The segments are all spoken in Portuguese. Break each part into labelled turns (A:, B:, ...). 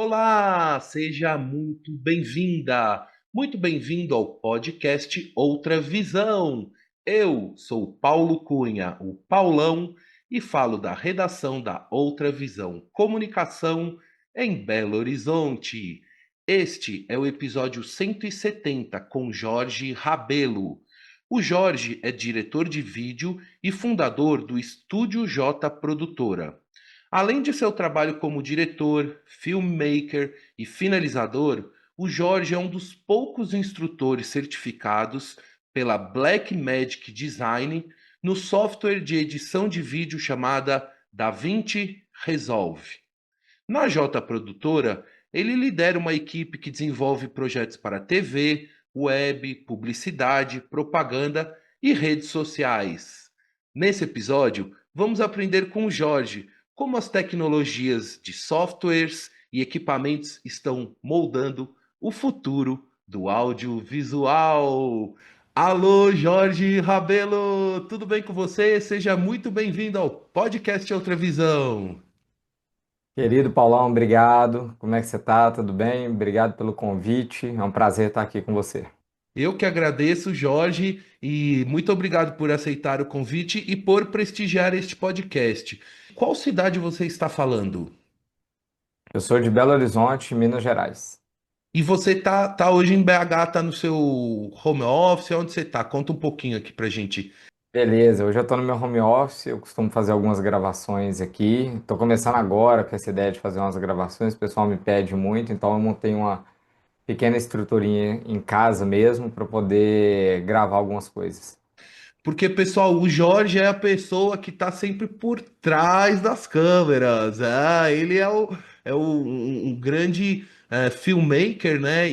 A: Olá, seja muito bem-vinda, muito bem-vindo ao podcast Outra Visão. Eu sou o Paulo Cunha, o Paulão, e falo da redação da Outra Visão Comunicação em Belo Horizonte. Este é o episódio 170 com Jorge Rabelo. O Jorge é diretor de vídeo e fundador do Estúdio J Produtora. Além de seu trabalho como diretor, filmmaker e finalizador, o Jorge é um dos poucos instrutores certificados pela Blackmagic Design no software de edição de vídeo chamada DaVinci Resolve. Na J Produtora, ele lidera uma equipe que desenvolve projetos para TV, web, publicidade, propaganda e redes sociais. Nesse episódio, vamos aprender com o Jorge como as tecnologias de softwares e equipamentos estão moldando o futuro do audiovisual. Alô, Jorge Rabelo, tudo bem com você? Seja muito bem-vindo ao podcast Outra Visão.
B: Querido Paulão, obrigado. Como é que você tá? Tudo bem? Obrigado pelo convite. É um prazer estar aqui com você.
A: Eu que agradeço, Jorge, e muito obrigado por aceitar o convite e por prestigiar este podcast. Qual cidade você está falando?
B: Eu sou de Belo Horizonte, Minas Gerais.
A: E você tá hoje em BH, tá no seu home office? Onde você tá? Conta um pouquinho aqui pra gente.
B: Beleza, hoje eu estou no meu home office, eu costumo fazer algumas gravações aqui. Estou começando agora com essa ideia de fazer umas gravações, o pessoal me pede muito, então eu montei uma pequena estruturinha em casa mesmo para poder gravar algumas coisas.
A: Porque, pessoal, o Jorge é a pessoa que tá sempre por trás das câmeras. Ele é um grande filmmaker, né?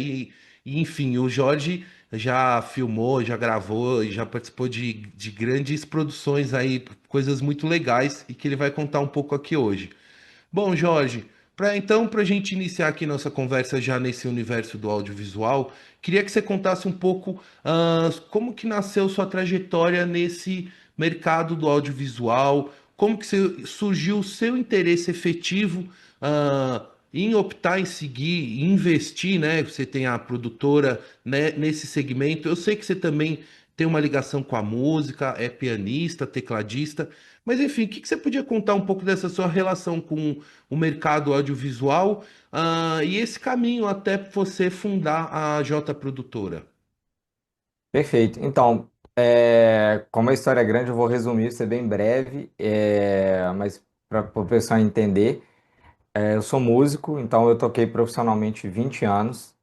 A: Enfim, o Jorge já filmou, já gravou, já participou de grandes produções aí, coisas muito legais e que ele vai contar um pouco aqui hoje. Bom, Jorge, para a gente iniciar aqui nossa conversa já nesse universo do audiovisual, queria que você contasse um pouco como que nasceu sua trajetória nesse mercado do audiovisual, como que surgiu o seu interesse efetivo em optar em seguir, em investir, né? Você tem a produtora, né, nesse segmento. Eu sei que você também tem uma ligação com a música, é pianista, tecladista. Mas enfim, o que que você podia contar um pouco dessa sua relação com o mercado audiovisual, e esse caminho até você fundar a J Produtora?
B: Perfeito. Então, como a história é grande, eu vou resumir, ser bem breve, mas para o pessoal entender. Eu sou músico, então eu toquei profissionalmente 20 anos,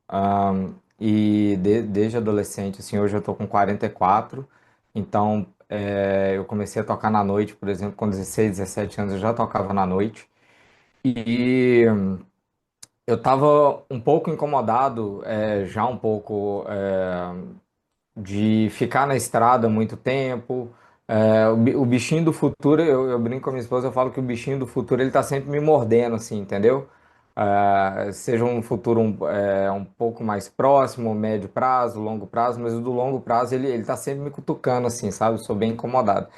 B: e desde adolescente, assim, hoje eu tô com 44, então eu comecei a tocar na noite, por exemplo, com 16, 17 anos eu já tocava na noite, e eu tava um pouco incomodado, já um pouco, de ficar na estrada muito tempo. O bichinho do futuro, eu brinco com a minha esposa, eu falo que o bichinho do futuro ele tá sempre me mordendo, assim, entendeu? Seja um futuro um pouco mais próximo, médio prazo, longo prazo, mas o do longo prazo ele tá sempre me cutucando, assim, sabe? Eu sou bem incomodado.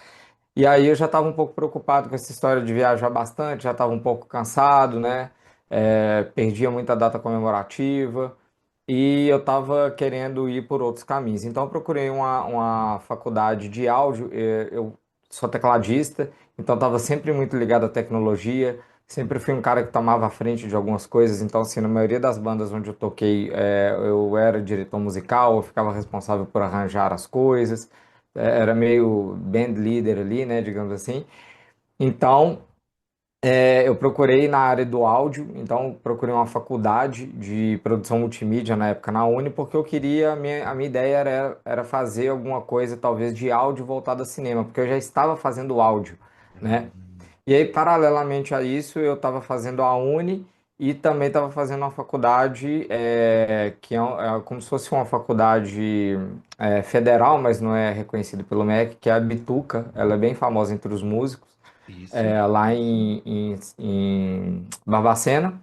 B: E aí eu já estava um pouco preocupado com essa história de viajar bastante, já estava um pouco cansado, né? Perdia muita data comemorativa e eu estava querendo ir por outros caminhos. Então eu procurei uma faculdade de áudio, eu sou tecladista, então estava sempre muito ligado à tecnologia, sempre fui um cara que tomava a frente de algumas coisas, então assim, na maioria das bandas onde eu toquei, eu era diretor musical, eu ficava responsável por arranjar as coisas, era meio band leader ali, né, digamos assim. Então, eu procurei na área do áudio, então procurei uma faculdade de produção multimídia na época na Uni, porque eu queria, a minha ideia era fazer alguma coisa talvez de áudio voltado a cinema, porque eu já estava fazendo áudio, né? E aí, paralelamente a isso, eu estava fazendo a Uni e também estava fazendo uma faculdade que é como se fosse uma faculdade federal, mas não é reconhecida pelo MEC, que é a Bituca, ela é bem famosa entre os músicos
A: Isso.
B: lá em Barbacena.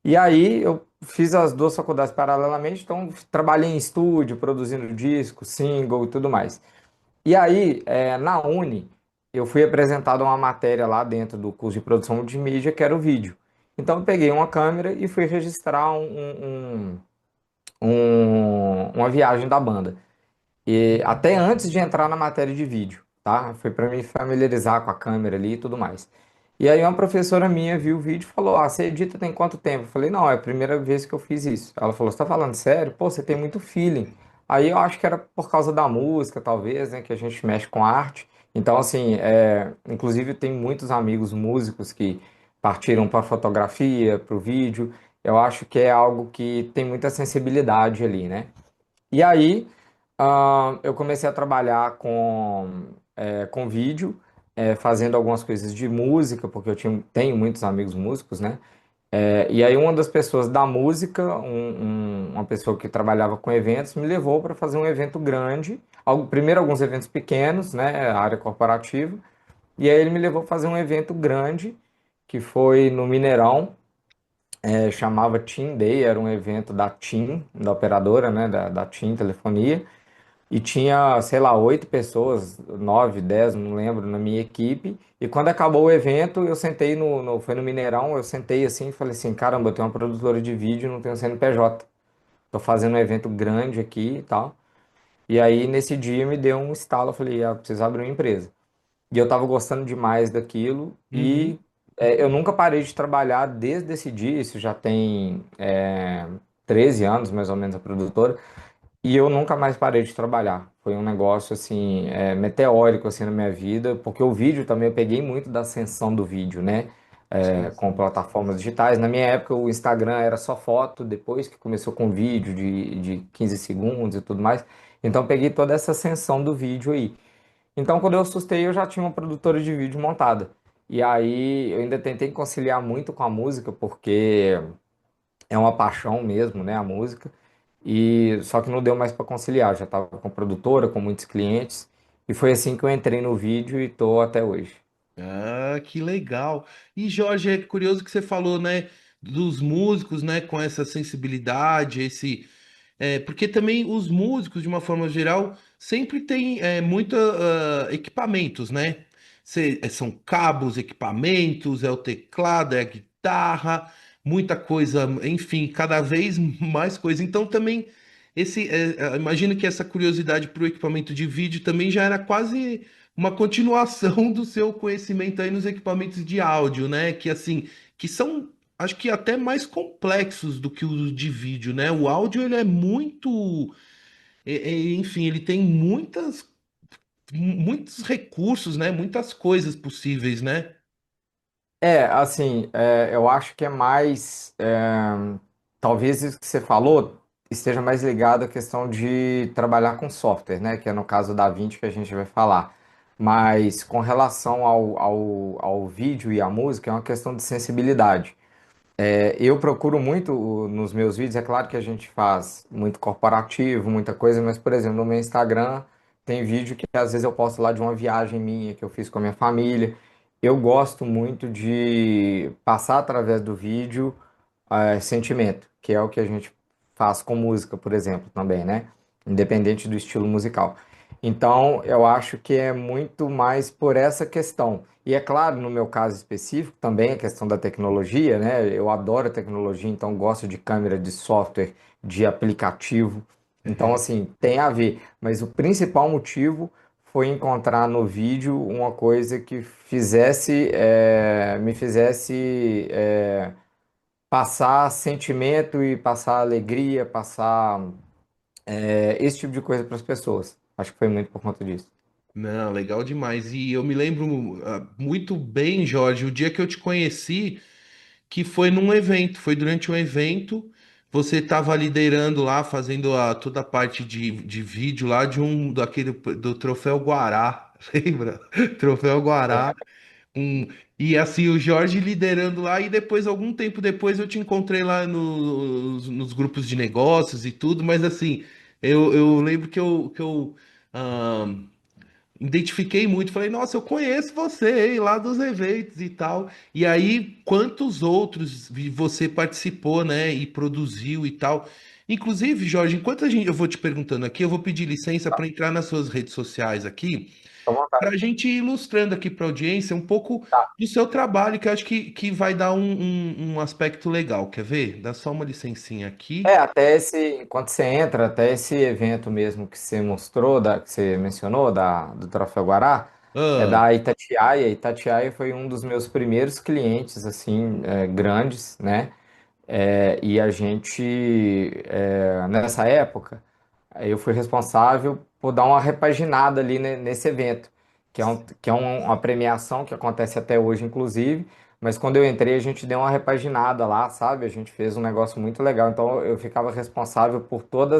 B: E aí eu fiz as duas faculdades paralelamente, então trabalhei em estúdio, produzindo disco, single e tudo mais. E aí, na Uni, eu fui apresentado uma matéria lá dentro do curso de produção multimídia, que era o vídeo. Então eu peguei uma câmera e fui registrar uma viagem da banda. E até antes de entrar na matéria de vídeo, tá? Foi para me familiarizar com a câmera ali e tudo mais. E aí uma professora minha viu o vídeo e falou: Ah, você edita tem quanto tempo? Eu falei: Não, é a primeira vez que eu fiz isso. Ela falou: Você tá falando sério? Pô, você tem muito feeling. Aí eu acho que era por causa da música, talvez, né? Que a gente mexe com arte. Então, assim, inclusive tem muitos amigos músicos que partiram para fotografia, para o vídeo. Eu acho que é algo que tem muita sensibilidade ali, né? E aí, eu comecei a trabalhar com vídeo, fazendo algumas coisas de música, porque tenho muitos amigos músicos, né? E aí, uma das pessoas da música, uma pessoa que trabalhava com eventos, me levou para fazer um evento grande. Primeiro, alguns eventos pequenos, né? A área corporativa. E aí, ele me levou para fazer um evento grande, que foi no Mineirão, chamava Team Day, era um evento da TIM, da operadora, né? Da TIM Telefonia. E tinha, sei lá, 8 pessoas, 9, 10, não lembro, na minha equipe. E quando acabou o evento, eu sentei foi no Mineirão, eu sentei assim e falei assim, caramba, eu tenho uma produtora de vídeo, não tenho CNPJ. Tô fazendo um evento grande aqui e tal. E aí, nesse dia, me deu um estalo, eu falei, preciso abrir uma empresa. E eu tava gostando demais daquilo
A: Uhum.
B: e eu nunca parei de trabalhar desde esse dia, isso já tem 13 anos, mais ou menos, a produtora. E eu nunca mais parei de trabalhar. Foi um negócio assim, meteórico assim na minha vida, porque o vídeo também eu peguei muito da ascensão do vídeo, né?
A: Sim,
B: Com
A: sim.
B: plataformas digitais. Na minha época o Instagram era só foto, depois que começou com vídeo de 15 segundos e tudo mais. Então eu peguei toda essa ascensão do vídeo aí. Então quando eu assustei eu já tinha uma produtora de vídeo montada. E aí eu ainda tentei conciliar muito com a música, porque é uma paixão mesmo, né, a música. E só que não deu mais para conciliar, já estava com produtora, com muitos clientes, e foi assim que eu entrei no vídeo e tô até hoje.
A: Ah, que legal. E Jorge, é curioso que você falou, né, dos músicos, né, com essa sensibilidade, porque também os músicos, de uma forma geral, sempre têm muita equipamentos, né? São cabos, equipamentos, é o teclado, é a guitarra, muita coisa, enfim, cada vez mais coisa. Então também imagino que essa curiosidade para o equipamento de vídeo também já era quase uma continuação do seu conhecimento aí nos equipamentos de áudio, né? Que assim, que são, acho que até mais complexos do que os de vídeo, né? O áudio ele é muito, enfim, ele tem muitos recursos, né? Muitas coisas possíveis, né?
B: Assim, eu acho que é mais, talvez isso que você falou esteja mais ligado à questão de trabalhar com software, né? Que é no caso da DaVinci que a gente vai falar. Mas com relação ao vídeo e à música, é uma questão de sensibilidade. Eu procuro muito nos meus vídeos, é claro que a gente faz muito corporativo, muita coisa, mas, por exemplo, no meu Instagram tem vídeo que às vezes eu posto lá de uma viagem minha que eu fiz com a minha família. Eu gosto muito de passar através do vídeo sentimento, que é o que a gente faz com música, por exemplo, também, né? Independente do estilo musical. Então, eu acho que é muito mais por essa questão. E é claro, no meu caso específico, também a questão da tecnologia, né? Eu adoro tecnologia, então gosto de câmera, de software, de aplicativo. Então, assim, tem a ver. Mas o principal motivo foi encontrar no vídeo uma coisa que me fizesse passar sentimento e passar alegria, passar esse tipo de coisa para as pessoas. Acho que foi muito por conta disso.
A: Não, legal demais. E eu me lembro muito bem, Jorge, o dia que eu te conheci, que foi num evento, foi durante um evento, você estava liderando lá, fazendo toda a parte de vídeo lá do Troféu Guará, lembra? Troféu Guará. E assim, o Jorge liderando lá, e depois, algum tempo depois, eu te encontrei lá nos grupos de negócios e tudo, mas assim, eu lembro que eu identifiquei muito, falei, nossa, eu conheço você, hein, lá dos eventos e tal. E aí, quantos outros você participou, né, e produziu e tal. Inclusive, Jorge, enquanto eu vou te perguntando aqui, eu vou pedir licença para entrar nas suas redes sociais aqui para a gente ir ilustrando aqui para a audiência um pouco
B: Tá.
A: do seu trabalho, que eu acho que vai dar um aspecto legal. Quer ver? Dá só uma licencinha aqui.
B: Até enquanto você entra, até esse evento mesmo que você mostrou, que você mencionou, do Troféu Guará, é
A: Ah,
B: da Itatiaia. Itatiaia foi um dos meus primeiros clientes, assim, grandes, né? E a gente, nessa época, eu fui responsável por dar uma repaginada ali nesse evento, uma premiação que acontece até hoje, inclusive, mas quando eu entrei a gente deu uma repaginada lá, sabe? A gente fez um negócio muito legal, então eu ficava responsável por toda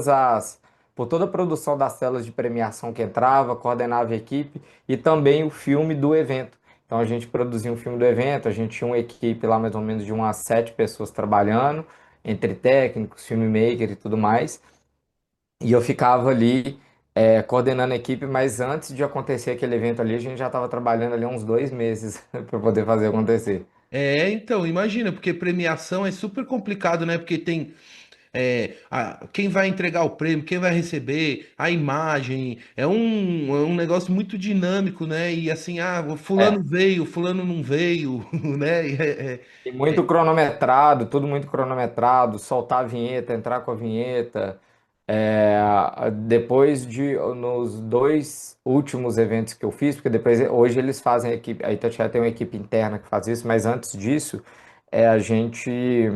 B: a produção das telas de premiação que entrava, coordenava a equipe e também o filme do evento. Então a gente produzia um filme do evento, a gente tinha uma equipe lá mais ou menos de umas 7 pessoas trabalhando, entre técnicos, filmmaker e tudo mais. E eu ficava ali coordenando a equipe, mas antes de acontecer aquele evento ali, a gente já estava trabalhando ali uns 2 meses para poder fazer acontecer.
A: então, imagina, porque premiação é super complicado, né? Porque tem quem vai entregar o prêmio, quem vai receber, a imagem, é um negócio muito dinâmico, né? E assim, o fulano
B: É,
A: veio, fulano não veio, né?
B: e muito cronometrado, tudo muito cronometrado, soltar a vinheta, entrar com a vinheta. Depois nos 2 últimos eventos que eu fiz, porque depois, hoje eles fazem a equipe, a Itatiaia tem uma equipe interna que faz isso, mas antes disso, a gente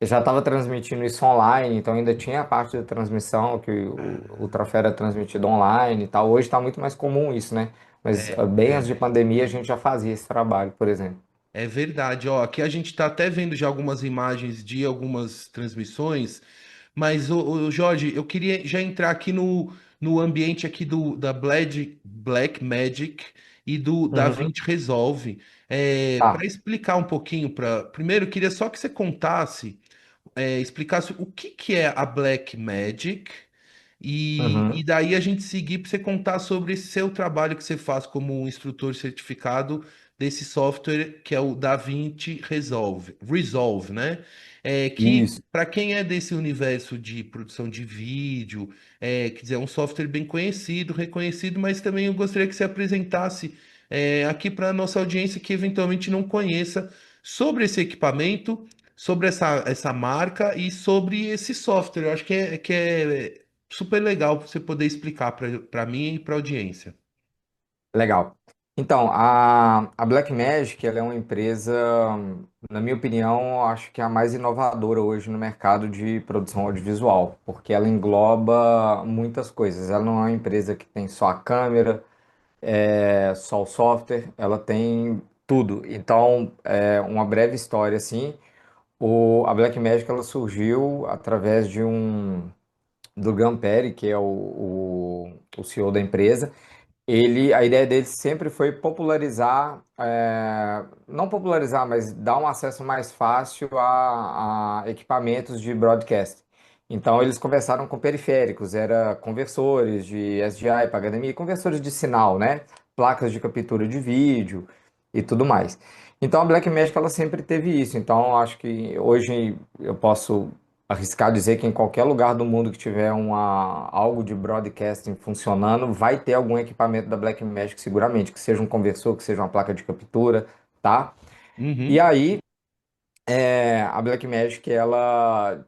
B: já estava transmitindo isso online, então ainda tinha a parte da transmissão, que o troféu era transmitido online e tal. Hoje está muito mais comum isso, né? Mas bem antes de
A: É.
B: pandemia a gente já fazia esse trabalho, por exemplo.
A: É verdade, ó, aqui a gente está até vendo já algumas imagens de algumas transmissões, mas o Jorge, eu queria já entrar aqui no ambiente aqui da Black Magic e do
B: Uhum.
A: DaVinci Resolve, para
B: Tá.
A: explicar um pouquinho primeiro, eu queria só que você contasse, explicasse o que que é a Black Magic e
B: Uhum.
A: daí a gente seguir para você contar sobre esse seu trabalho que você faz como um instrutor certificado desse software que é o DaVinci Resolve, né? Que
B: Isso.
A: para quem é desse universo de produção de vídeo, quer dizer, é um software bem conhecido, reconhecido, mas também eu gostaria que você apresentasse aqui para a nossa audiência que eventualmente não conheça sobre esse equipamento, sobre essa marca e sobre esse software. Eu acho que é super legal você poder explicar para mim e para a audiência.
B: Legal. Então, a Blackmagic, ela é uma empresa, na minha opinião, acho que é a mais inovadora hoje no mercado de produção audiovisual, porque ela engloba muitas coisas. Ela não é uma empresa que tem só a câmera, só o software, ela tem tudo. Então, uma breve história assim, a Blackmagic ela surgiu através do Gamperi, que é o CEO da empresa. A ideia dele sempre foi popularizar, não popularizar, mas dar um acesso mais fácil a equipamentos de broadcast. Então eles conversaram com periféricos, era conversores de SDI para HDMI, conversores de sinal, né? Placas de captura de vídeo e tudo mais. Então a Blackmagic ela sempre teve isso. Então acho que hoje eu posso arriscar dizer que em qualquer lugar do mundo que tiver algo de broadcasting funcionando, vai ter algum equipamento da Blackmagic seguramente, que seja um conversor, que seja uma placa de captura, tá? E
A: Uhum.
B: aí, a Blackmagic, ela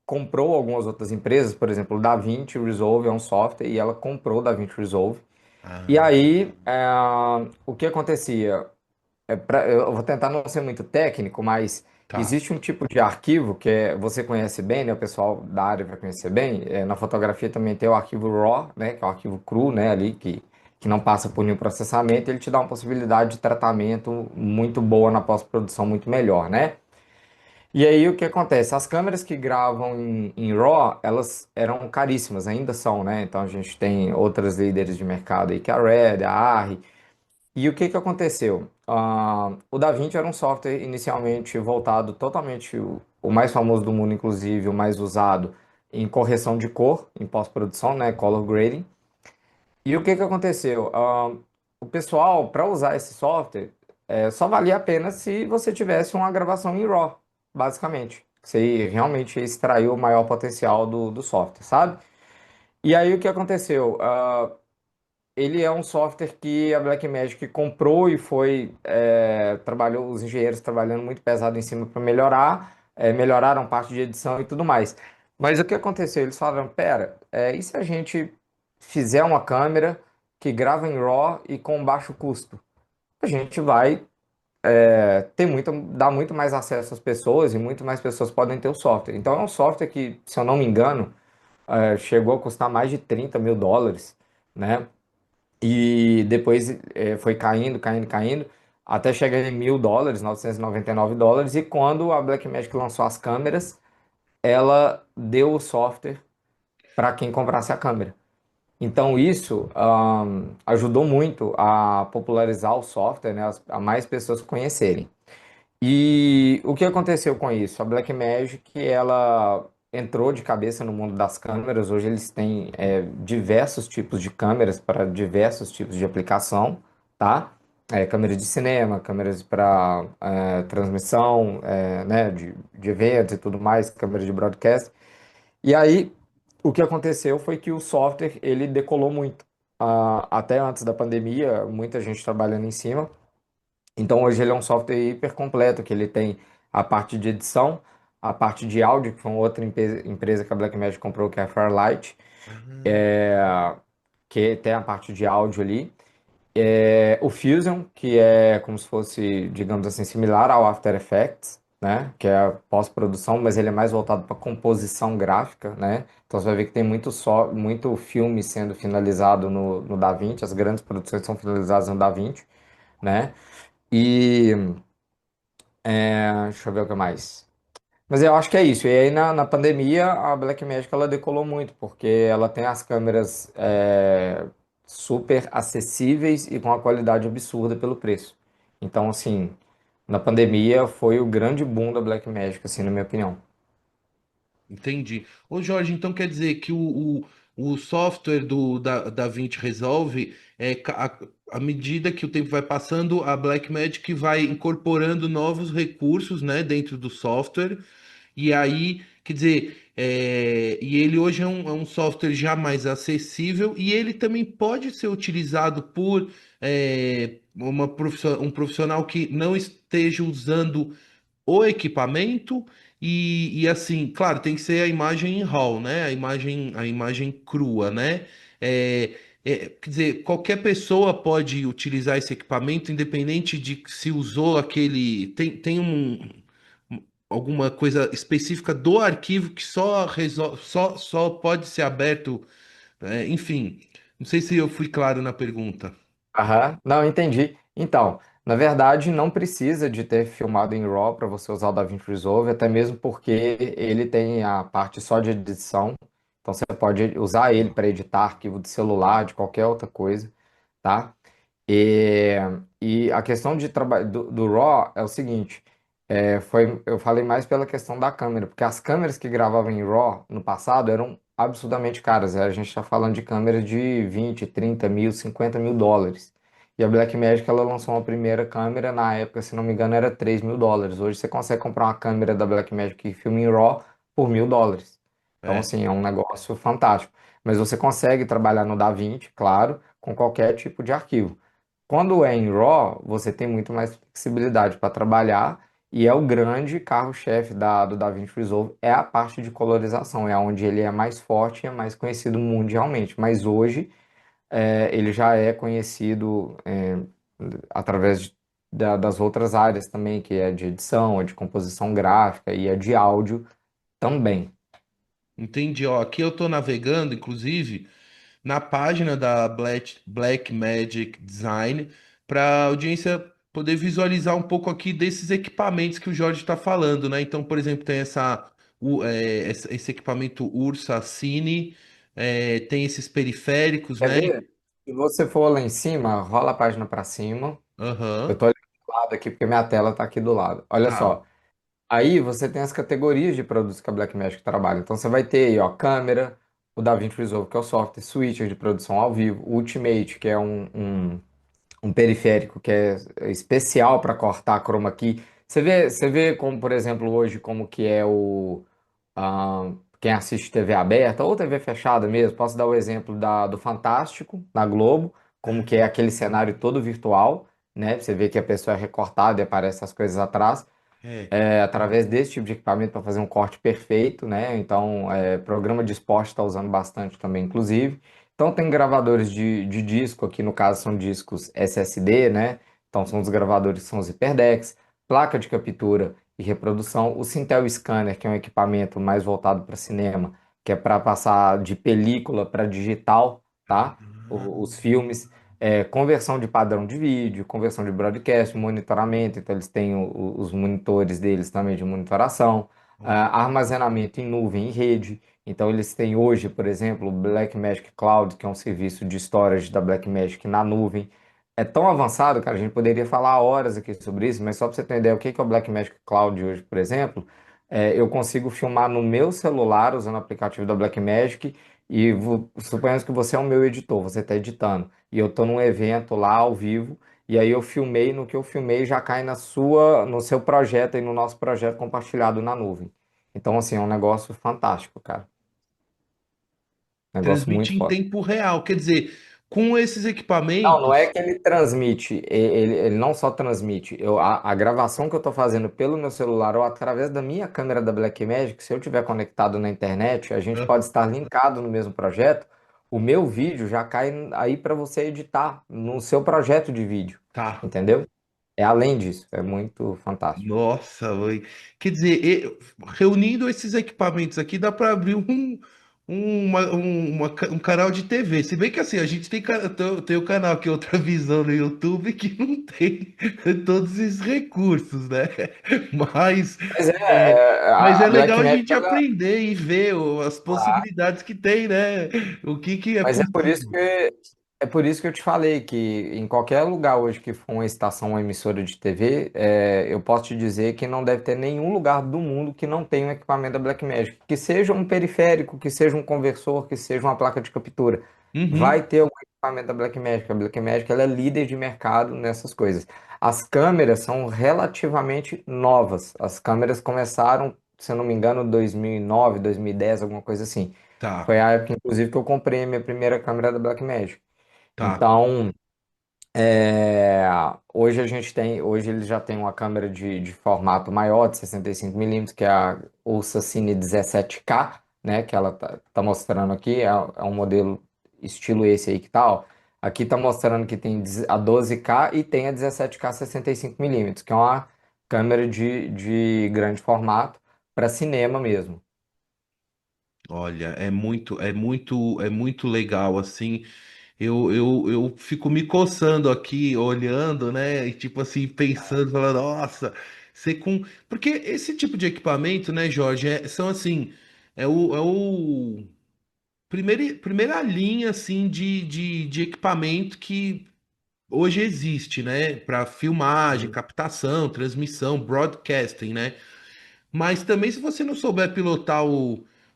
B: comprou algumas outras empresas, por exemplo, o DaVinci Resolve é um software, e ela comprou o DaVinci Resolve. E
A: Ah,
B: aí, o que acontecia? Eu vou tentar não ser muito técnico, mas
A: tá.
B: existe um tipo de arquivo você conhece bem, né? O pessoal da área vai conhecer bem. Na fotografia também tem o arquivo RAW, né? Que é o arquivo cru, né? Ali que não passa por nenhum processamento. Ele te dá uma possibilidade de tratamento muito boa na pós-produção, muito melhor, né? E aí o que acontece? As câmeras que gravam em RAW, elas eram caríssimas, ainda são, né? Então a gente tem outras líderes de mercado aí, que é a Red, a ARRI. E o que que aconteceu? O DaVinci era um software inicialmente voltado totalmente, o mais famoso do mundo, inclusive, o mais usado em correção de cor, em pós-produção, né? Color grading. E o que que aconteceu? O pessoal, para usar esse software, só valia a pena se você tivesse uma gravação em RAW, basicamente. Você realmente extraiu o maior potencial do software, sabe? E aí o que aconteceu? ele é um software que a Blackmagic comprou e foi, trabalhou, os engenheiros trabalhando muito pesado em cima para melhorar, melhoraram parte de edição e tudo mais. Mas o que aconteceu? Eles falaram, pera, e se a gente fizer uma câmera que grava em RAW e com baixo custo? A gente vai dar muito mais acesso às pessoas e muito mais pessoas podem ter o software. Então é um software que, se eu não me engano, chegou a custar mais de US$ 30.000, né? E depois foi caindo, caindo, caindo, até chegar em US$ 1.000, US$ 999. E quando a Blackmagic lançou as câmeras, ela deu o software para quem comprasse a câmera. Então isso ajudou muito a popularizar o software, né, a mais pessoas conhecerem. E o que aconteceu com isso? A Blackmagic, ela entrou de cabeça no mundo das câmeras. Hoje eles têm diversos tipos de câmeras para diversos tipos de aplicação, tá? Câmeras de cinema, câmeras para transmissão, né, de eventos e tudo mais, câmeras de broadcast. E aí, o que aconteceu foi que o software, ele decolou muito. Até antes da pandemia, muita gente trabalhando em cima. Então hoje ele é um software hiper completo, que ele tem a parte de edição, a parte de áudio, que foi uma outra empresa que a Blackmagic comprou, que é a Fairlight,
A: Ah,
B: é, que tem a parte de áudio ali. O Fusion, que é como se fosse, digamos assim, similar ao After Effects, né? Que é a pós-produção, mas ele é mais voltado para composição gráfica, né? Então você vai ver que tem muito filme sendo finalizado no DaVinci, as grandes produções são finalizadas no DaVinci, né? E deixa eu ver o que mais. Mas eu acho que é isso. E aí na pandemia a Blackmagic ela decolou muito, porque ela tem as câmeras super acessíveis e com uma qualidade absurda pelo preço. Então, assim, na pandemia foi o grande boom da Blackmagic, assim, na minha opinião.
A: entendi. Ô Jorge, então quer dizer que o software da DaVinci Resolve, à medida que o tempo vai passando, a Blackmagic vai incorporando novos recursos, né, dentro do software. E aí, quer dizer, e ele hoje é um software já mais acessível e ele também pode ser utilizado por um profissional que não esteja usando o equipamento e assim, claro, tem que ser a imagem em RAW, né? A imagem crua, né? Quer dizer, qualquer pessoa pode utilizar esse equipamento, independente de se usou aquele. Tem alguma coisa específica do arquivo que só pode ser aberto, enfim. Não sei se eu fui claro na pergunta.
B: Aham, não, entendi. Então, na verdade, não precisa de ter filmado em RAW para você usar o DaVinci Resolve, até mesmo porque ele tem a parte só de edição. Então, você pode usar ele para editar arquivo de celular, de qualquer outra coisa, tá? E, e a questão do RAW é o seguinte, eu falei mais pela questão da câmera, porque as câmeras que gravavam em RAW no passado eram absurdamente caras. A gente está falando de câmeras de 20, 30 mil, US$ 50.000. E a Blackmagic ela lançou uma primeira câmera, na época, se não me engano, era US$ 3.000. Hoje você consegue comprar uma câmera da Blackmagic que filma em RAW por US$ 1.000. Então,
A: É,
B: assim, é um negócio fantástico. Mas você consegue trabalhar no DaVinci, claro, com qualquer tipo de arquivo. Quando é em RAW, você tem muito mais flexibilidade para trabalhar e é o grande carro-chefe do DaVinci Resolve, é a parte de colorização, é onde ele é mais forte e é mais conhecido mundialmente. Mas hoje ele já é conhecido através das outras áreas também, que é de edição, é de composição gráfica e é de áudio também.
A: entendi. Ó, aqui eu estou navegando, inclusive, na página da Black Magic Design para a audiência poder visualizar um pouco aqui desses equipamentos que o Jorge está falando, né? Então, por exemplo, tem esse equipamento Ursa Cine, tem esses periféricos,
B: Quer
A: né?
B: ver? Se você for lá em cima, rola a página para cima. Eu
A: Aham.
B: tô olhando do lado aqui porque minha tela está aqui do lado. Olha
A: Tá.
B: só. Aí você tem as categorias de produtos que a Blackmagic trabalha. Então você vai ter aí, ó, câmera, o DaVinci Resolve, que é o software, switcher de produção ao vivo, o Ultimate, que é um periférico que é especial para cortar chroma key. Você vê como, por exemplo, hoje, como que é quem assiste TV aberta ou TV fechada mesmo. Posso dar o exemplo do Fantástico, na Globo. como que é aquele cenário todo virtual, né? Você vê que a pessoa é recortada e aparece as coisas atrás,
A: É.
B: através desse tipo de equipamento para fazer um corte perfeito, né? Então, programa de esporte está usando bastante também, inclusive. Então, tem gravadores de disco, aqui no caso são discos SSD, né? Então, são os gravadores que são os HyperDecks, placa de captura e reprodução, o Sintel Scanner, que é um equipamento mais voltado para cinema, que é para passar de película para digital, tá? Os filmes. Conversão de padrão de vídeo, conversão de broadcast, monitoramento, então eles têm os monitores deles também de monitoração, armazenamento em nuvem e rede, então eles têm hoje, por exemplo, o Blackmagic Cloud, que é um serviço de storage da Blackmagic na nuvem. É tão avançado, cara, a gente poderia falar horas aqui sobre isso, mas só para você ter uma ideia, o que que é o Blackmagic Cloud hoje, por exemplo, eu consigo filmar no meu celular usando o aplicativo da Blackmagic e suponhamos que você é o meu editor, você está editando e eu tô num evento lá ao vivo, e aí eu filmei, no que eu filmei já cai no seu projeto e no nosso projeto compartilhado na nuvem. Então, assim, é um negócio fantástico, cara. Negócio
A: Transmite
B: muito
A: em
B: foda.
A: tempo real. Quer dizer, com esses
B: Não, não é
A: equipamentos.
B: que ele transmite, ele não só transmite. A gravação que eu estou fazendo pelo meu celular ou através da minha câmera da Blackmagic, se eu estiver conectado na internet, a gente pode estar linkado no mesmo projeto. O meu vídeo já cai aí para você editar no seu projeto de vídeo,
A: Tá.
B: entendeu? É além disso, é muito fantástico.
A: Nossa, mãe. Quer dizer, reunindo esses equipamentos aqui, dá para abrir um canal de TV. Se bem que assim, a gente tem o canal aqui, Outra Visão no YouTube, que não tem todos esses recursos, né? Mas
B: Mas
A: mas é
B: a
A: legal a
B: Blackmagic,
A: gente aprender e ver as
B: ela,
A: possibilidades que tem, né? O que que é
B: Mas
A: possível.
B: é por isso que eu te falei que em qualquer lugar hoje que for uma estação, uma emissora de TV, eu posso te dizer que não deve ter nenhum lugar do mundo que não tenha um equipamento da Blackmagic, que seja um periférico, que seja um conversor, que seja uma placa de captura, vai
A: Uhum.
B: ter algum equipamento da Blackmagic. A Blackmagic ela é líder de mercado nessas coisas. As câmeras são relativamente novas. As câmeras começaram, se eu não me engano, 2009, 2010, alguma coisa assim.
A: Tá,
B: Foi a época, inclusive, que eu comprei a minha primeira câmera da Blackmagic.
A: tá.
B: Então, hoje hoje eles já têm uma câmera de formato maior, de 65 mm, que é a Ursa Cine 17K, né? Que ela tá mostrando aqui, é um modelo estilo esse aí que tá, ó. Aqui tá mostrando que tem a 12K e tem a 17K 65 mm, que é uma câmera de grande formato para cinema mesmo.
A: Olha, é muito legal, assim. Eu fico me coçando aqui, olhando, né? E tipo assim, pensando, falando, nossa, você com. Porque esse tipo de equipamento, né, Jorge, são assim, é o primeira linha, assim, de equipamento que hoje existe, né? Para filmagem,
B: Sim.
A: captação, transmissão, broadcasting, né? Mas também, se você não souber pilotar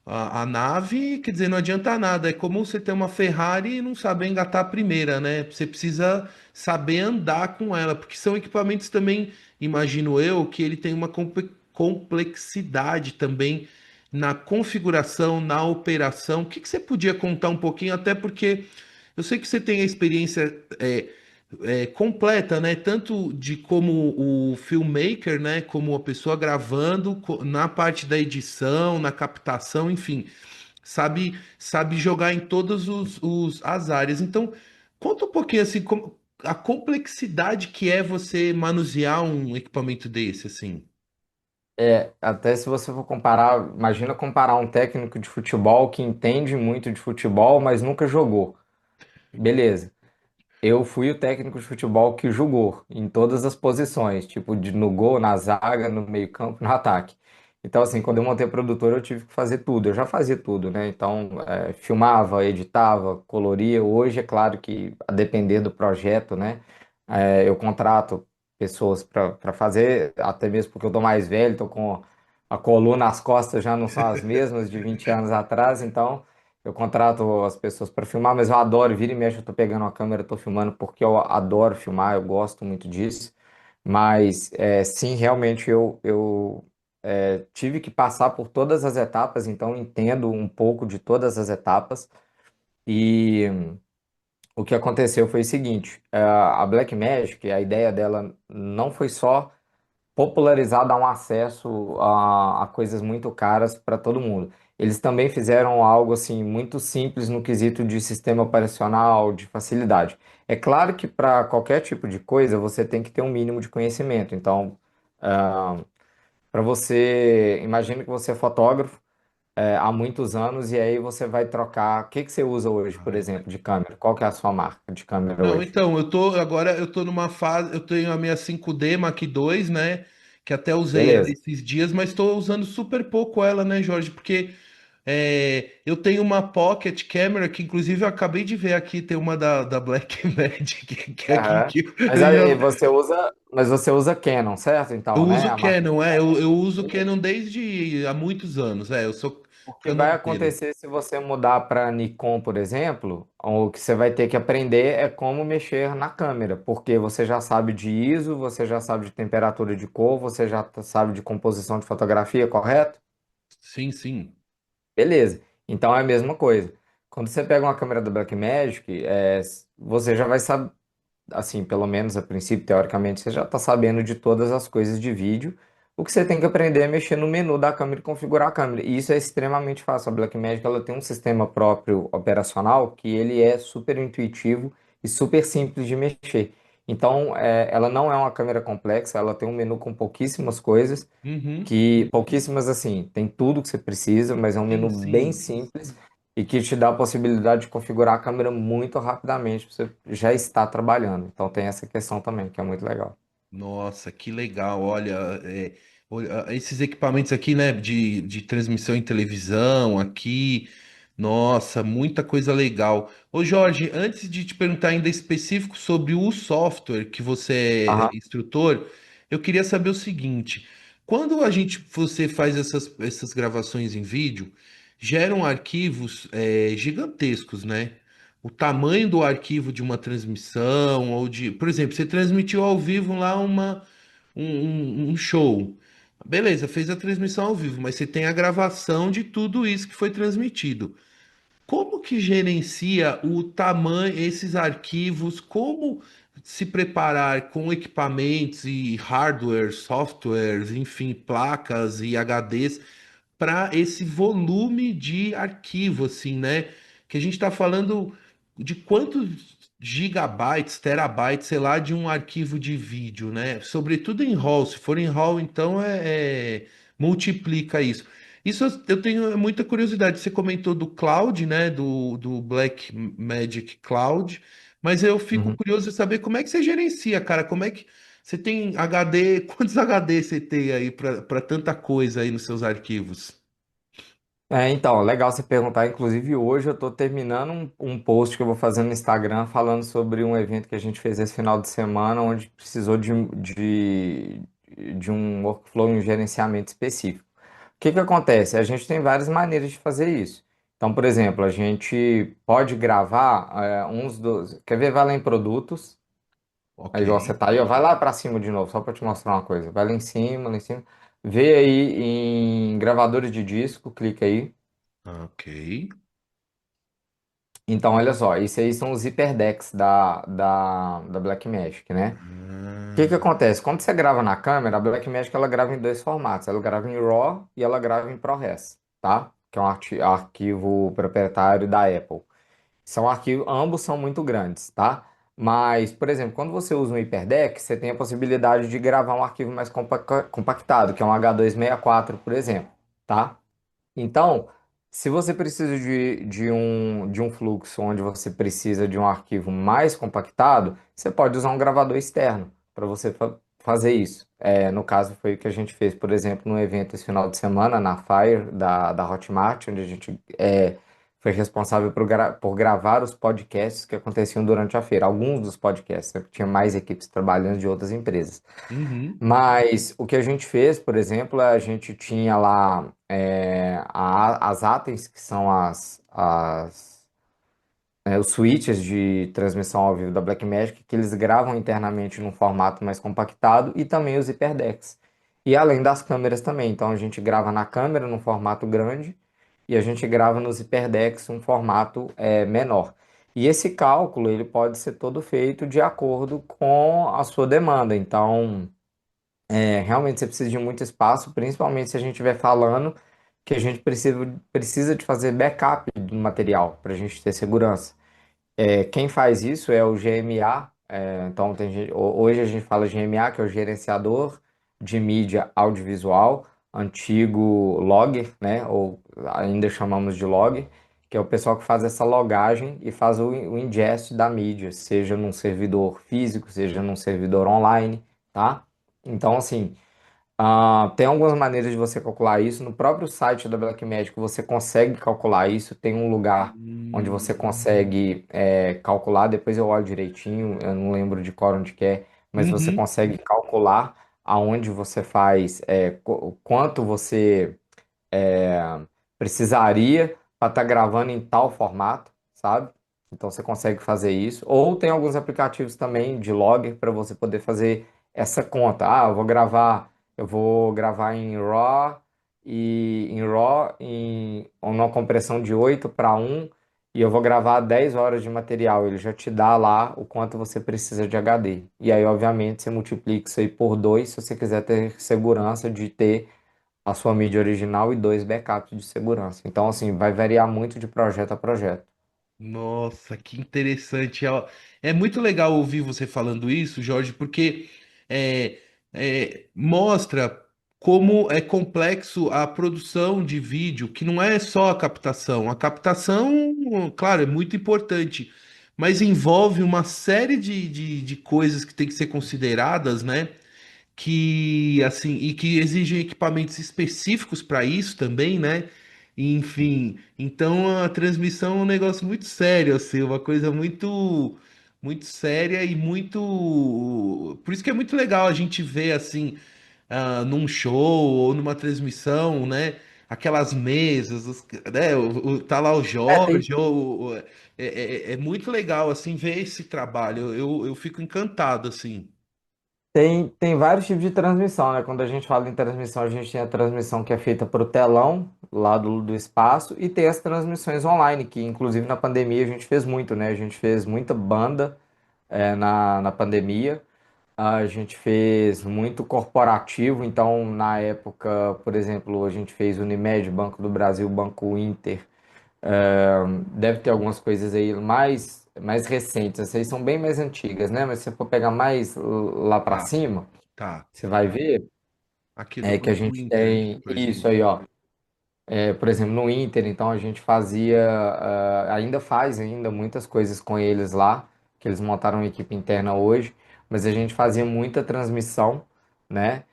A: a nave, quer dizer, não adianta nada. É como você ter uma Ferrari e não saber engatar a primeira, né? Você precisa saber andar com ela, porque são equipamentos também, imagino eu, que ele tem uma complexidade também na configuração, na operação. O que que você podia contar um pouquinho? Até porque eu sei que você tem a experiência. Completa, né? Tanto de como o filmmaker, né? Como a pessoa gravando na parte da edição, na captação, enfim, sabe jogar em todas as áreas. Então, conta um pouquinho assim, a complexidade que é você manusear um equipamento desse, assim.
B: Até se você for comparar, imagina comparar um técnico de futebol que entende muito de futebol, mas nunca jogou. Beleza. Eu fui o técnico de futebol que jogou em todas as posições, tipo no gol, na zaga, no meio-campo, no ataque. Então, assim, quando eu montei a produtora, eu tive que fazer tudo. Eu já fazia tudo, né? Então, filmava, editava, coloria. Hoje, é claro que, a depender do projeto, né? Eu contrato pessoas para fazer, até mesmo porque eu tô mais velho, tô com a coluna, as costas já não são as mesmas de 20 anos atrás, então. Eu contrato as pessoas para filmar, mas eu adoro, vira e mexe, eu tô pegando a câmera, tô filmando porque eu adoro filmar, eu gosto muito disso. Mas sim, realmente eu tive que passar por todas as etapas, então entendo um pouco de todas as etapas. E o que aconteceu foi o seguinte: a Blackmagic, a ideia dela não foi só popularizar, dar um acesso a coisas muito caras para todo mundo. Eles também fizeram algo assim muito simples no quesito de sistema operacional, de facilidade. É claro que para qualquer tipo de coisa você tem que ter um mínimo de conhecimento. Então, para você, imagine que você é fotógrafo há muitos anos e aí você vai trocar. O que que você usa hoje, por
A: Ah,
B: exemplo, de câmera? Qual que é a sua marca de câmera
A: não,
B: hoje?
A: então, eu tô numa fase, eu tenho a minha 5D Mark II, né, que até usei ela
B: Beleza.
A: esses dias, mas estou usando super pouco ela, né, Jorge, porque eu tenho uma Pocket Camera, que inclusive eu acabei de ver aqui, tem uma da Blackmagic, que é aqui
B: Aham.
A: que
B: Mas aí você usa Canon, certo?
A: eu
B: Então, né?
A: uso
B: A marca
A: Canon, eu uso
B: Beleza.
A: Canon desde há muitos anos, eu sou
B: O que vai
A: canoneiro.
B: acontecer se você mudar para Nikon, por exemplo, o que você vai ter que aprender é como mexer na câmera, porque você já sabe de ISO, você já sabe de temperatura de cor, você já sabe de composição de fotografia, correto?
A: Sim, sim.
B: Beleza. Então é a mesma coisa. Quando você pega uma câmera da Blackmagic, você já vai saber, assim, pelo menos a princípio, teoricamente, você já está sabendo de todas as coisas de vídeo. O que você tem que aprender é mexer no menu da câmera e configurar a câmera. E isso é extremamente fácil. A Blackmagic ela tem um sistema próprio operacional que ele é super intuitivo e super simples de mexer. Então, ela não é uma câmera complexa, ela tem um menu com pouquíssimas coisas,
A: Uhum.
B: que pouquíssimas assim, tem tudo que você precisa, mas é um
A: Sim,
B: menu bem
A: sim.
B: simples e que te dá a possibilidade de configurar a câmera muito rapidamente para você já estar trabalhando. Então tem essa questão também, que é muito legal.
A: Nossa, que legal. Olha, esses equipamentos aqui, né, de transmissão em televisão aqui. Nossa, muita coisa legal. Ô Jorge, antes de te perguntar ainda específico sobre o software que você
B: Aham.
A: é instrutor, eu queria saber o seguinte: quando você faz essas gravações em vídeo, geram arquivos gigantescos, né? O tamanho do arquivo de uma transmissão, por exemplo, você transmitiu ao vivo lá um show. Beleza, fez a transmissão ao vivo, mas você tem a gravação de tudo isso que foi transmitido. Como que gerencia o tamanho, esses arquivos? Como se preparar com equipamentos e hardware, softwares, enfim, placas e HDs para esse volume de arquivo, assim, né? Que a gente está falando de quantos gigabytes, terabytes, sei lá, de um arquivo de vídeo, né? Sobretudo em RAW. Se for em RAW, então multiplica isso. Isso eu tenho muita curiosidade. Você comentou do cloud, né? Do Blackmagic Cloud, mas eu fico
B: Uhum.
A: curioso de saber como é que você gerencia, cara. Como é que você tem HD? Quantos HD você tem aí para tanta coisa aí nos seus arquivos?
B: Então, legal você perguntar. Inclusive, hoje eu estou terminando um post que eu vou fazer no Instagram falando sobre um evento que a gente fez esse final de semana, onde precisou de um workflow e um gerenciamento específico. O que que acontece? A gente tem várias maneiras de fazer isso. Então, por exemplo, a gente pode gravar uns dos. Quer ver? Vai lá em produtos.
A: Ok.
B: Aí, igual você tá aí, ó, vai lá para cima de novo, só para te mostrar uma coisa. Vai lá em cima, lá em cima. Vê aí em gravadores de disco, clica aí.
A: Ok.
B: Então, olha só, isso aí são os hyperdecks da Blackmagic, né? O que que
A: Ah,
B: acontece? Quando você grava na câmera, a Blackmagic ela grava em dois formatos. Ela grava em RAW e ela grava em ProRes, tá? Que é um arquivo proprietário da Apple. São arquivos, ambos são muito grandes, tá? Mas, por exemplo, quando você usa um hyperdeck, você tem a possibilidade de gravar um arquivo mais compactado, que é um H264, por exemplo, tá? Então, se você precisa de um fluxo onde você precisa de um arquivo mais compactado, você pode usar um gravador externo para você fazer isso. No caso, foi o que a gente fez, por exemplo, no evento esse final de semana, na Fire da Hotmart, onde a gente foi responsável por gravar os podcasts que aconteciam durante a feira. Alguns dos podcasts, né? Tinha mais equipes trabalhando de outras empresas.
A: uhum.
B: Mas o que a gente fez, por exemplo, a gente tinha lá as ATES, que são os switches de transmissão ao vivo da Blackmagic, que eles gravam internamente num formato mais compactado, e também os HyperDecks. E além das câmeras também. Então a gente grava na câmera num formato grande e a gente grava nos HyperDecks um formato menor. E esse cálculo ele pode ser todo feito de acordo com a sua demanda. Então, realmente você precisa de muito espaço, principalmente se a gente estiver falando que a gente precisa de fazer backup do material para a gente ter segurança. Quem faz isso é o GMA. Então, hoje a gente fala GMA, que é o gerenciador de mídia audiovisual, antigo logger, né? Ou ainda chamamos de logger, que é o pessoal que faz essa logagem e faz o ingest da mídia, seja num servidor físico, seja num servidor online, tá? Então, assim. Tem algumas maneiras de você calcular isso. No próprio site da Blackmagic você consegue calcular isso. Tem um lugar onde você
A: Hum,
B: consegue calcular. Depois eu olho direitinho, eu não lembro de qual onde que é, mas você
A: uhum.
B: consegue calcular aonde você faz, o quanto você precisaria para estar gravando em tal formato, sabe? Então você consegue fazer isso. Ou tem alguns aplicativos também de logger para você poder fazer essa conta. Eu vou gravar em uma compressão de 8:1 e eu vou gravar 10 horas de material. Ele já te dá lá o quanto você precisa de HD. E aí, obviamente, você multiplica isso aí por 2 se você quiser ter segurança de ter a sua mídia original e 2 backups de segurança. Então, assim, vai variar muito de projeto a projeto.
A: Nossa, que interessante. É muito legal ouvir você falando isso, Jorge, porque é, mostra como é complexo a produção de vídeo, que não é só a captação. A captação, claro, é muito importante, mas envolve uma série de coisas que tem que ser consideradas, né? Que assim e que exigem equipamentos específicos para isso também, né? Enfim, então a transmissão é um negócio muito sério, assim, uma coisa muito séria e muito, por isso que é muito legal a gente ver assim, num show ou numa transmissão, né? Aquelas mesas, né? Tá lá o
B: É, tem,
A: Jorge, é muito legal assim ver esse trabalho. Eu fico encantado assim.
B: tem vários tipos de transmissão, né? Quando a gente fala em transmissão, a gente tem a transmissão que é feita para o telão, lá do espaço, e tem as transmissões online, que inclusive na pandemia a gente fez muito, né? A gente fez muita banda, na pandemia. A gente fez muito corporativo, então na época, por exemplo, a gente fez Unimed, Banco do Brasil, Banco Inter. Deve ter algumas coisas aí mais recentes. Essas aí são bem mais antigas, né? Mas se você for pegar mais lá para
A: Tá,
B: cima,
A: tá.
B: você vai ver
A: Aqui do
B: que a
A: Banco
B: gente
A: Inter,
B: tem
A: por
B: isso
A: exemplo.
B: aí, ó. Por exemplo, no Inter, então a gente fazia, ainda faz ainda muitas coisas com eles lá, que eles montaram uma equipe interna hoje, mas a gente fazia muita transmissão, né,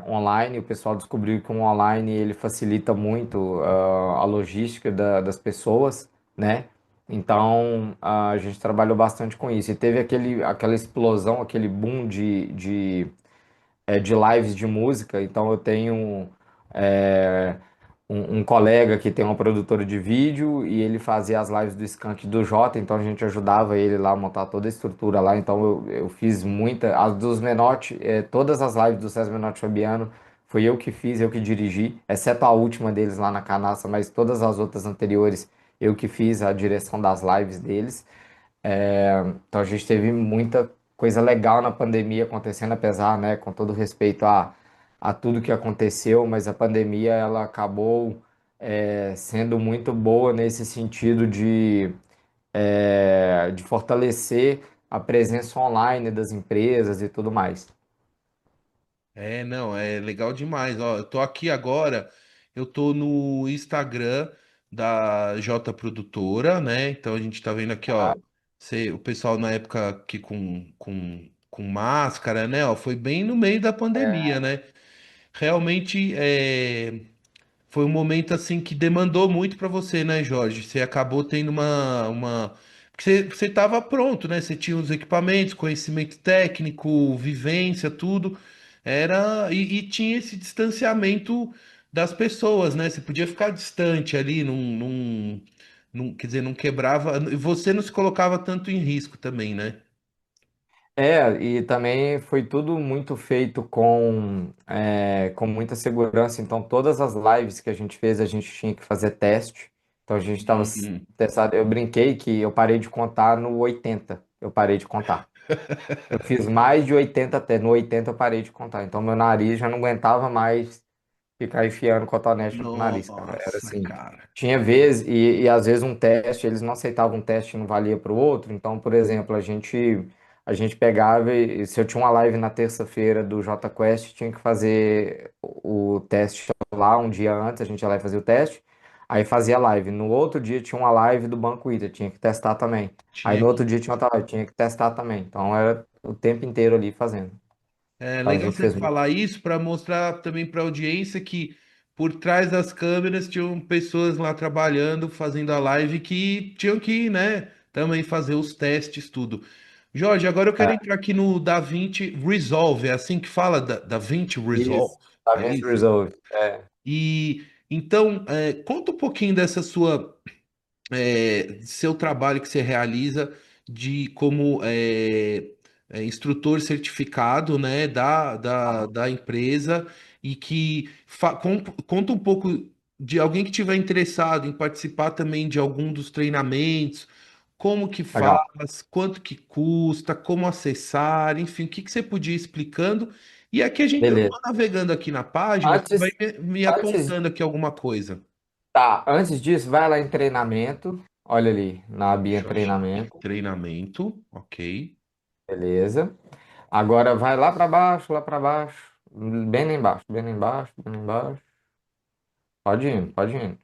B: online. O pessoal descobriu que o online ele facilita muito a logística das pessoas, né? Então a gente trabalhou bastante com isso e teve aquela explosão, aquele boom de lives de música. Então eu tenho é, um colega que tem uma produtora de vídeo e ele fazia as lives do Skank e do Jota, então a gente ajudava ele lá a montar toda a estrutura lá. Então eu fiz as dos Menotti, todas as lives do César Menotti e Fabiano. Foi eu que fiz, eu que dirigi, exceto a última deles lá na Canaça, mas todas as outras anteriores eu que fiz a direção das lives deles. Então a gente teve muita coisa legal na pandemia acontecendo, apesar, né, com todo respeito a tudo que aconteceu, mas a pandemia ela acabou sendo muito boa nesse sentido de fortalecer a presença online das empresas e tudo mais.
A: É, não, é legal demais. Ó, eu tô aqui agora, eu tô no Instagram da J Produtora, né? Então a gente tá vendo aqui, ó, o pessoal na época que com máscara, né? Ó, foi bem no meio da pandemia, né? Realmente foi um momento assim que demandou muito para você, né, Jorge? Você acabou tendo porque você estava pronto, né? Você tinha os equipamentos, conhecimento técnico, vivência, tudo. E tinha esse distanciamento das pessoas, né? Você podia ficar distante ali, quer dizer, não quebrava. E você não se colocava tanto em risco também, né?
B: E também foi tudo muito feito com muita segurança. Então, todas as lives que a gente fez, a gente tinha que fazer teste. Então, Então a gente estava
A: Uhum.
B: testado. Eu brinquei que eu parei de contar no 80. Eu parei de contar. Eu fiz mais de 80 até. No 80 eu parei de contar. Então meu nariz já não aguentava mais ficar enfiando cotonete no nariz, cara. Era
A: Nossa,
B: assim.
A: cara.
B: Tinha vezes, e às vezes um teste, eles não aceitavam um teste e não valia para o outro. Então, por exemplo, a gente pegava e se eu tinha uma live na terça-feira do Jota Quest, tinha que fazer o teste lá um dia antes, a gente ia lá e fazia o teste. Aí fazia a live. No outro dia tinha uma live do Banco Ita, tinha que testar também. Aí
A: Tinha
B: no outro
A: que.
B: dia tinha outra live, tinha que testar também. Então era o tempo inteiro ali fazendo.
A: É
B: Então a
A: legal
B: gente
A: você
B: fez muito.
A: falar isso para mostrar também para a audiência que por trás das câmeras tinham pessoas lá trabalhando, fazendo a live que tinham que, né, também fazer os testes, tudo. Jorge, agora eu quero
B: É,
A: entrar aqui no DaVinci Resolve, é assim que fala, DaVinci Resolve,
B: isso. Tá
A: é
B: vendo esse
A: isso?
B: Resolve? É,
A: E então, conta um pouquinho dessa sua seu trabalho que você realiza de como instrutor certificado, né, da empresa e que conta um pouco de alguém que tiver interessado em participar também de algum dos treinamentos, como que
B: legal.
A: faz, quanto que custa, como acessar, enfim, o que que você podia ir explicando. E aqui eu
B: Beleza.
A: estou navegando aqui na página, você vai
B: Antes,
A: me
B: antes,
A: apontando aqui alguma coisa.
B: tá, antes disso, vai lá em treinamento. Olha ali, na abinha
A: Deixa eu achar aqui.
B: treinamento.
A: Treinamento, ok.
B: Beleza. Agora vai lá para baixo. Bem lá embaixo, bem lá embaixo, bem lá embaixo. Pode ir, pode ir.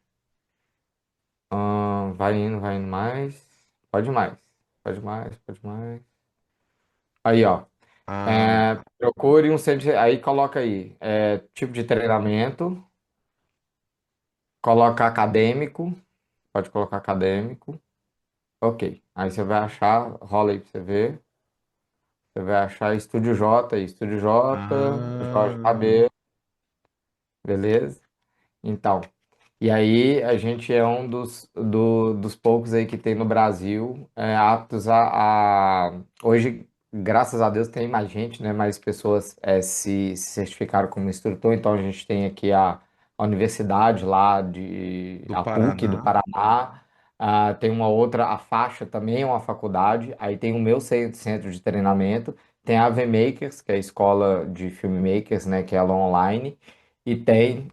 B: Vai indo mais. Pode mais. Pode mais, pode mais. Aí, ó.
A: Ah,
B: Procure um centro. Aí coloca aí. Tipo de treinamento. Coloca acadêmico. Pode colocar acadêmico. Ok. Aí você vai achar. Rola aí pra você ver. Você vai achar Estúdio J aí. Estúdio J. Jorge
A: ah,
B: Cabelo. Beleza? Então. E aí a gente é um dos poucos aí que tem no Brasil aptos Hoje, graças a Deus, tem mais gente, né? Mais pessoas se certificaram como instrutor. Então a gente tem aqui a universidade lá
A: do
B: a PUC do
A: Paraná.
B: Paraná. Tem uma outra, a Faixa também é uma faculdade. Aí tem o meu centro de treinamento. Tem a AV Makers, que é a escola de filmmakers, né? Que é ela online. E tem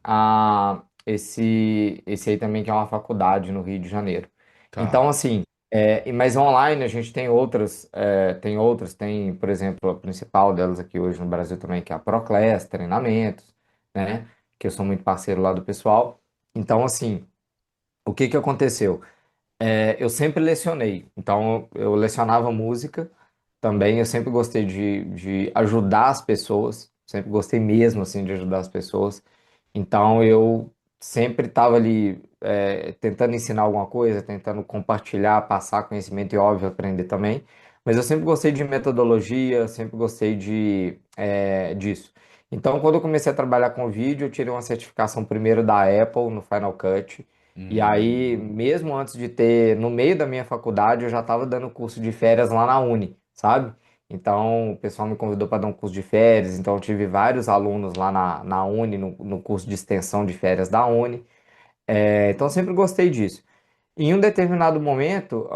B: esse aí também que é uma faculdade no Rio de Janeiro.
A: Tá.
B: Então, assim, mas online a gente tem, por exemplo, a principal delas aqui hoje no Brasil também, que é a Proclass, treinamentos, né? Que eu sou muito parceiro lá do pessoal. Então, assim, o que que aconteceu? Eu sempre lecionei, então eu lecionava música também, eu sempre gostei de ajudar as pessoas, sempre gostei mesmo, assim, de ajudar as pessoas. Então eu sempre estava ali tentando ensinar alguma coisa, tentando compartilhar, passar conhecimento e, óbvio, aprender também. Mas eu sempre gostei de metodologia, sempre gostei disso. Então, quando eu comecei a trabalhar com vídeo, eu tirei uma certificação primeiro da Apple no Final Cut. E aí,
A: Hum,
B: mesmo antes de ter, no meio da minha faculdade, eu já estava dando curso de férias lá na Uni, sabe? Então, o pessoal me convidou para dar um curso de férias, então eu tive vários alunos lá na Uni, no curso de extensão de férias da Uni. Então, eu sempre gostei disso. Em um determinado momento,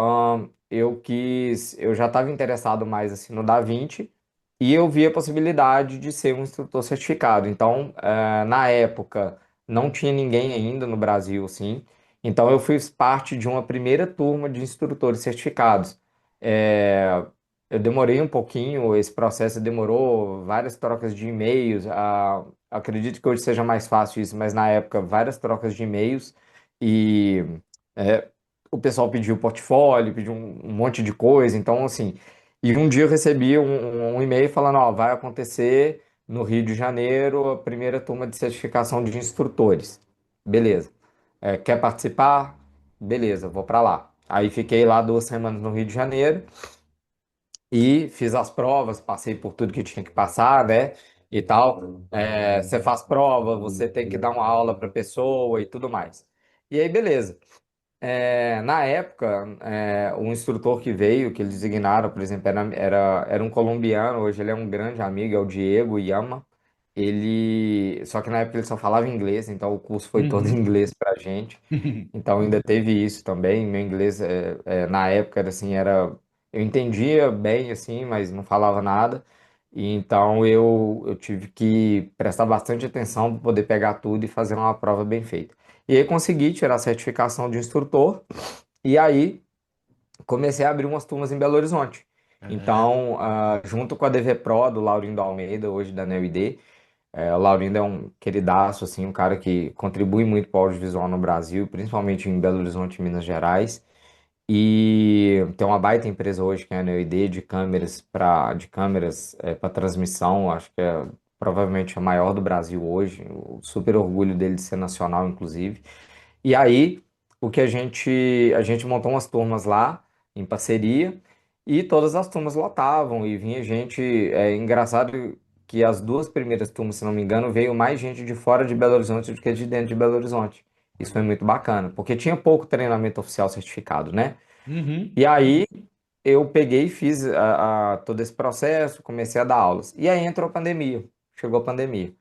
B: eu já estava interessado mais assim no DaVinci e eu vi a possibilidade de ser um instrutor certificado. Então, na época, não tinha ninguém ainda no Brasil, assim. Então, eu fiz parte de uma primeira turma de instrutores certificados. É, eu demorei um pouquinho, esse processo demorou várias trocas de e-mails. Acredito que hoje seja mais fácil isso, mas na época, várias trocas de e-mails. E é, o pessoal pediu portfólio, pediu um monte de coisa, então assim, e um dia eu recebi um e-mail falando, ó, vai acontecer no Rio de Janeiro a primeira turma de certificação de instrutores. Beleza. Quer participar? Beleza, vou para lá. Aí fiquei lá 2 semanas no Rio de Janeiro e fiz as provas, passei por tudo que tinha que passar, né? E tal. Você faz prova, você tem que dar uma aula para pessoa e tudo mais. E aí, beleza. Na época, o instrutor que veio, que eles designaram, por exemplo, era um colombiano, hoje ele é um grande amigo, é o Diego Yama. Só que na época ele só falava inglês, então o curso foi todo em
A: Uhum.
B: inglês pra gente. Então ainda teve isso também. Meu inglês na época assim eu entendia bem assim, mas não falava nada. E então eu tive que prestar bastante atenção para poder pegar tudo e fazer uma prova bem feita. E aí consegui tirar a certificação de instrutor. E aí comecei a abrir umas turmas em Belo Horizonte.
A: Ah,
B: Então, junto com a DV Pro do Laurindo Almeida, hoje da NEUID, o Laurindo é um queridaço, assim, um cara que contribui muito para o audiovisual no Brasil, principalmente em Belo Horizonte e Minas Gerais. E tem uma baita empresa hoje que é a NeoID de câmeras para transmissão, acho que é provavelmente a maior do Brasil hoje. O super orgulho dele de ser nacional, inclusive. E aí, a gente montou umas turmas lá em parceria e todas as turmas lotavam e vinha gente. É engraçado que as duas primeiras turmas, se não me engano, veio mais gente de fora de Belo Horizonte do que de dentro de Belo Horizonte. Isso foi muito bacana, porque tinha pouco treinamento oficial certificado, né?
A: uhum.
B: E aí eu peguei e fiz todo esse processo, comecei a dar aulas. E aí entrou a pandemia, chegou a pandemia.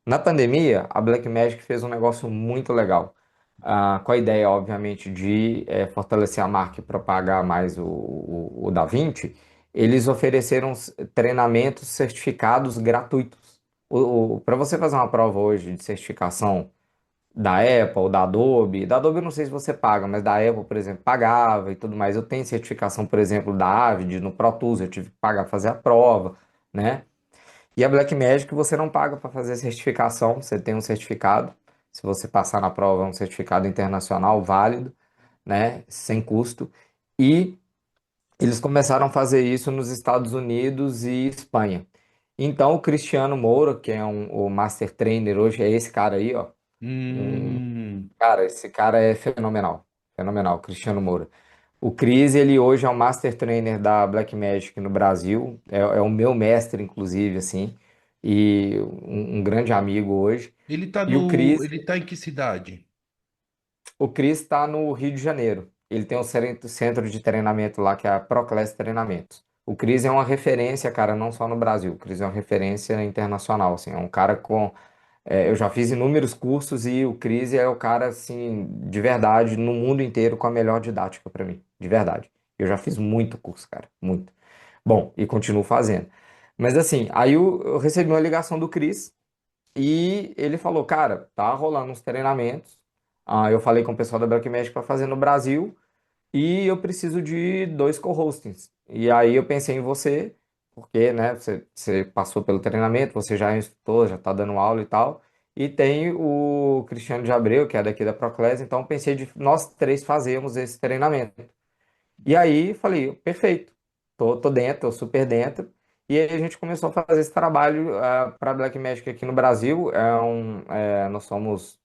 B: Na pandemia, a Blackmagic fez um negócio muito legal, com a ideia, obviamente, de fortalecer a marca e propagar mais o DaVinci. Eles ofereceram treinamentos certificados gratuitos. Para você fazer uma prova hoje de certificação da Apple, da Adobe eu não sei se você paga, mas da Apple, por exemplo, pagava e tudo mais. Eu tenho certificação, por exemplo, da Avid no Pro Tools, eu tive que pagar para fazer a prova, né? E a Blackmagic você não paga para fazer certificação, você tem um certificado. Se você passar na prova, é um certificado internacional válido, né? Sem custo. E eles começaram a fazer isso nos Estados Unidos e Espanha. Então, o Cristiano Moura, que é o Master Trainer hoje, é esse cara aí, ó.
A: Hum.
B: Cara, esse cara é fenomenal. Fenomenal, Cristiano Moura. O Cris, ele hoje é o Master Trainer da Blackmagic no Brasil. É o meu mestre, inclusive, assim. E um grande amigo hoje. E
A: Ele tá em que cidade?
B: O Cris está no Rio de Janeiro. Ele tem um centro de treinamento lá, que é a Proclass Treinamentos. O Cris é uma referência, cara, não só no Brasil. O Cris é uma referência internacional, assim. É um cara com eu já fiz inúmeros cursos e o Cris é o cara, assim, de verdade, no mundo inteiro com a melhor didática para mim, de verdade. Eu já fiz muito curso, cara, muito. Bom, e continuo fazendo. Mas assim, aí eu recebi uma ligação do Cris e ele falou, cara, tá rolando uns treinamentos. Eu falei com o pessoal da Black Magic para fazer no Brasil e eu preciso de dois co-hostings. E aí eu pensei em você, porque, né, você passou pelo treinamento, você já é instrutor, já está dando aula e tal. E tem o Cristiano de Abreu, que é daqui da Proclass, então pensei de nós três fazermos esse treinamento. E aí falei, perfeito, tô dentro, tô super dentro. E aí a gente começou a fazer esse trabalho para a Black Magic aqui no Brasil. Nós somos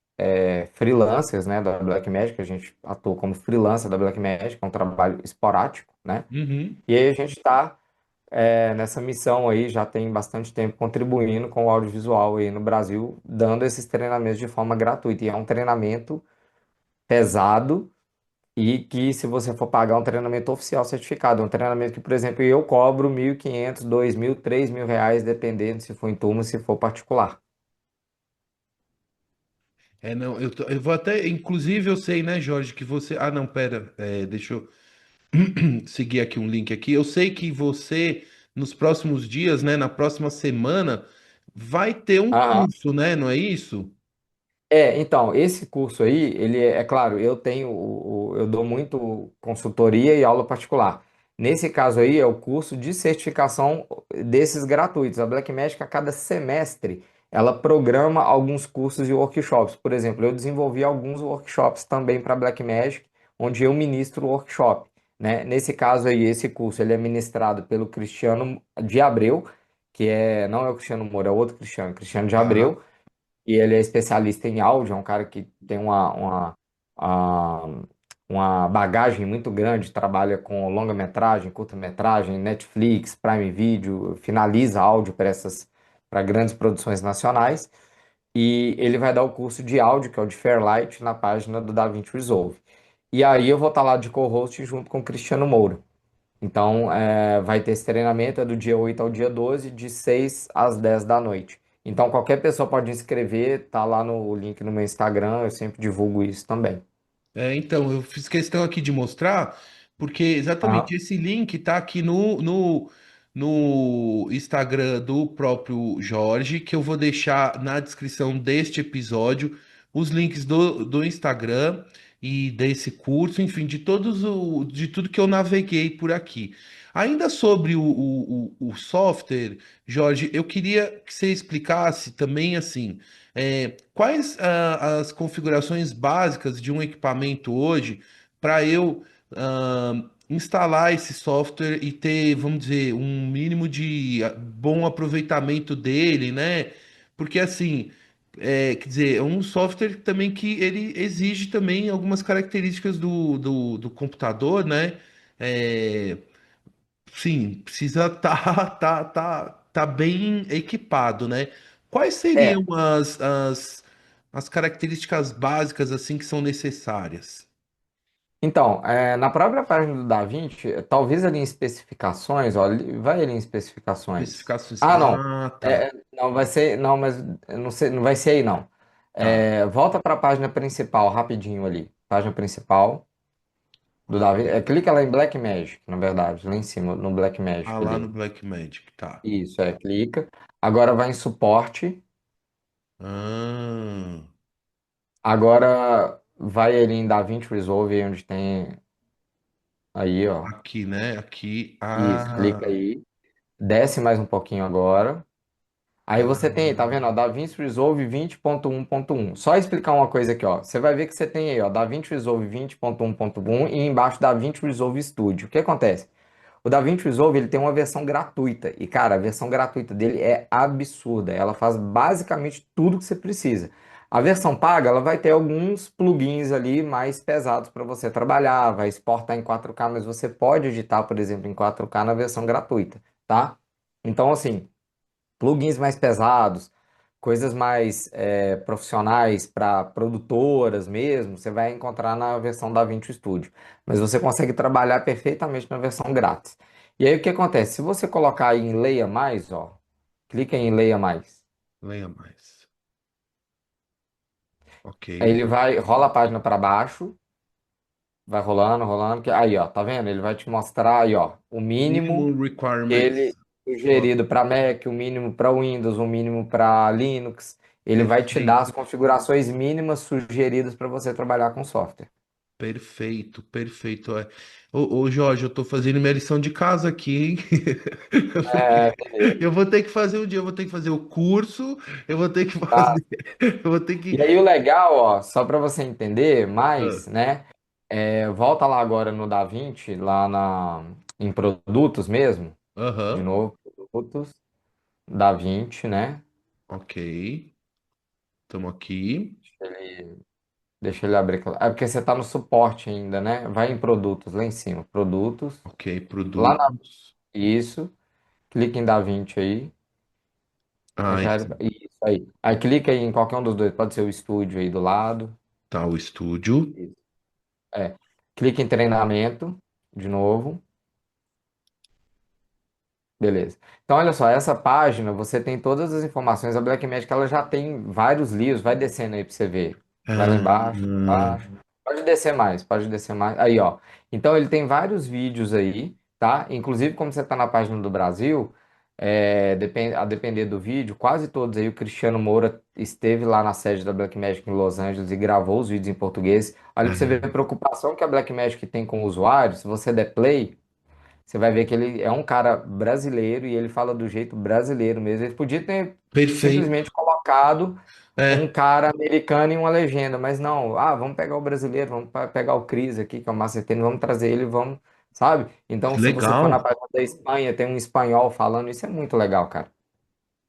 B: freelancers, né, da Black Magic, a gente atua como freelancer da Black Magic, é um trabalho esporádico, né?
A: Uhum.
B: E aí a gente está nessa missão aí, já tem bastante tempo contribuindo com o audiovisual aí no Brasil, dando esses treinamentos de forma gratuita. E é um treinamento pesado e que, se você for pagar, é um treinamento oficial certificado. É um treinamento que, por exemplo, eu cobro 1.500, 2.000, 3.000 reais, dependendo se for em turma, se for particular.
A: É, não, eu vou até, inclusive eu sei, né, Jorge, que você. Ah, não, pera, deixa eu seguir aqui um link aqui. Eu sei que você, nos próximos dias, né, na próxima semana, vai ter um
B: Aham.
A: curso, né, não é isso?
B: Então, esse curso aí, ele é claro, eu dou muito consultoria e aula particular. Nesse caso aí, é o curso de certificação desses gratuitos. A Blackmagic, a cada semestre, ela programa alguns cursos e workshops. Por exemplo, eu desenvolvi alguns workshops também para a Blackmagic, onde eu ministro o workshop, né? Nesse caso aí, esse curso, ele é ministrado pelo Cristiano de Abreu, não é o Cristiano Moura, é outro Cristiano, Cristiano de
A: Tá.
B: Abreu, e ele é especialista em áudio, é um cara que tem a- uma bagagem muito grande, trabalha com longa-metragem, curta-metragem, Netflix, Prime Video, finaliza áudio para grandes produções nacionais. E ele vai dar o curso de áudio, que é o de Fairlight, na página do DaVinci Resolve. E aí eu vou estar lá de co-host junto com o Cristiano Moura. Então, vai ter esse treinamento, é do dia 8 ao dia 12, de 6 às 10 da noite. Então, qualquer pessoa pode inscrever, tá lá no link no meu Instagram, eu sempre divulgo isso também.
A: Então, eu fiz questão aqui de mostrar, porque exatamente
B: Aham.
A: esse link tá aqui no Instagram do próprio Jorge, que eu vou deixar na descrição deste episódio os links do Instagram e desse curso, enfim, de tudo que eu naveguei por aqui. Ainda sobre o software, Jorge, eu queria que você explicasse também assim. Quais as configurações básicas de um equipamento hoje para eu instalar esse software e ter, vamos dizer, um mínimo de bom aproveitamento dele, né? Porque assim, quer dizer, é um software também que ele exige também algumas características do computador, né? É, sim, precisa tá bem equipado, né? Quais
B: É,
A: seriam as características básicas assim que são necessárias?
B: então, na própria página do DaVinci, talvez ali em especificações, ó, vai ali em especificações.
A: Especificações.
B: Ah, não.
A: Ah, tá,
B: Não vai ser, não, mas eu não sei, não vai ser aí, não.
A: tá.
B: Volta para a página principal, rapidinho ali. Página principal do
A: Ah,
B: DaVinci. Clica lá em Blackmagic, na verdade, lá em cima, no Blackmagic
A: lá no
B: ali.
A: Blackmagic, tá.
B: Isso, clica. Agora vai em suporte.
A: Ah,
B: Agora vai ali em DaVinci Resolve, aí onde tem aí, ó.
A: aqui, né? Aqui.
B: Isso, clica
A: Ah,
B: aí. Desce mais um pouquinho agora. Aí você tem aí, tá vendo, ó, DaVinci Resolve 20.1.1. Só explicar uma coisa aqui, ó. Você vai ver que você tem aí, ó, DaVinci Resolve 20.1.1 e embaixo DaVinci Resolve Studio. O que acontece? O DaVinci Resolve, ele tem uma versão gratuita. E, cara, a versão gratuita dele é absurda. Ela faz basicamente tudo que você precisa. A versão paga, ela vai ter alguns plugins ali mais pesados para você trabalhar, vai exportar em 4K, mas você pode editar, por exemplo, em 4K na versão gratuita, tá? Então, assim, plugins mais pesados, coisas mais profissionais para produtoras mesmo, você vai encontrar na versão DaVinci Studio. Mas você consegue trabalhar perfeitamente na versão grátis. E aí o que acontece? Se você colocar aí em Leia Mais, ó, clica em Leia Mais.
A: leia mais. Ok.
B: Aí ele vai, rola a página para baixo, vai rolando, rolando, aí ó, tá vendo? Ele vai te mostrar aí ó, o mínimo
A: Minimum requirements.
B: ele sugerido para Mac, o mínimo para Windows, o mínimo para Linux. Ele vai te dar as
A: Perfeito.
B: configurações mínimas sugeridas para você trabalhar com software.
A: Perfeito, perfeito. Ô, Jorge, eu tô fazendo minha lição de casa aqui, hein? Porque
B: Beleza.
A: eu vou ter que fazer um dia, eu vou ter que fazer o curso, eu vou ter que
B: Tá.
A: fazer, eu vou ter que.
B: E aí o legal, ó, só para você entender
A: Ah,
B: mais, né? Volta lá agora no DaVinci, em produtos mesmo, de
A: aham,
B: novo, produtos, DaVinci, né?
A: ok. Estamos aqui.
B: Deixa ele abrir. É porque você está no suporte ainda, né? Vai em produtos, lá em cima, produtos,
A: Ok,
B: lá na
A: produtos.
B: isso. Clica em DaVinci aí.
A: Ah,
B: Isso aí. Aí clica aí em qualquer um dos dois. Pode ser o estúdio aí do lado.
A: tá o estúdio.
B: Isso. É. Clica em treinamento, de novo. Beleza. Então, olha só, essa página você tem todas as informações. A Blackmagic ela já tem vários livros. Vai descendo aí para você ver. Vai lá
A: Ah,
B: embaixo, embaixo. Pode descer mais, pode descer mais. Aí, ó. Então, ele tem vários vídeos aí, tá? Inclusive, como você está na página do Brasil, a depender do vídeo, quase todos aí, o Cristiano Moura esteve lá na sede da Blackmagic em Los Angeles e gravou os vídeos em português. Olha para você ver a
A: ah,
B: preocupação que a Blackmagic tem com o usuário. Se você der play. Você vai ver que ele é um cara brasileiro e ele fala do jeito brasileiro mesmo. Ele podia ter
A: perfeito.
B: simplesmente colocado um
A: É,
B: cara americano em uma legenda, mas não. Ah, vamos pegar o brasileiro, vamos pegar o Cris aqui, que é o maceteno, vamos trazer ele, vamos, sabe? Então, se você for na
A: legal.
B: página da Espanha, tem um espanhol falando, isso é muito legal, cara.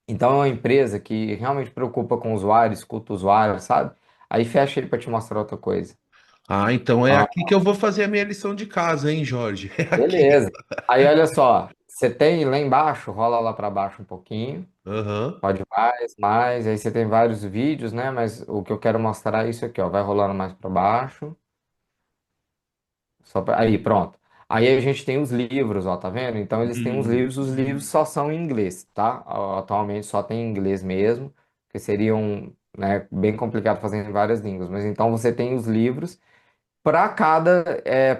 B: Então, é uma empresa que realmente preocupa com o usuário, escuta o usuário, sabe? Aí fecha ele para te mostrar outra coisa.
A: Ah, então é
B: Ah,
A: aqui que eu vou fazer a minha lição de casa, hein, Jorge? É aqui.
B: beleza. Aí, olha só, você tem lá embaixo, rola lá para baixo um pouquinho.
A: Aham.
B: Pode mais, mais. Aí você tem vários vídeos, né? Mas o que eu quero mostrar é isso aqui, ó. Vai rolando mais para baixo. Aí, pronto. Aí a gente tem os livros, ó, tá vendo? Então eles têm os
A: Hum.
B: livros só são em inglês, tá? Atualmente só tem em inglês mesmo, que seriam, né, bem complicado fazer em várias línguas. Mas então você tem os livros para cada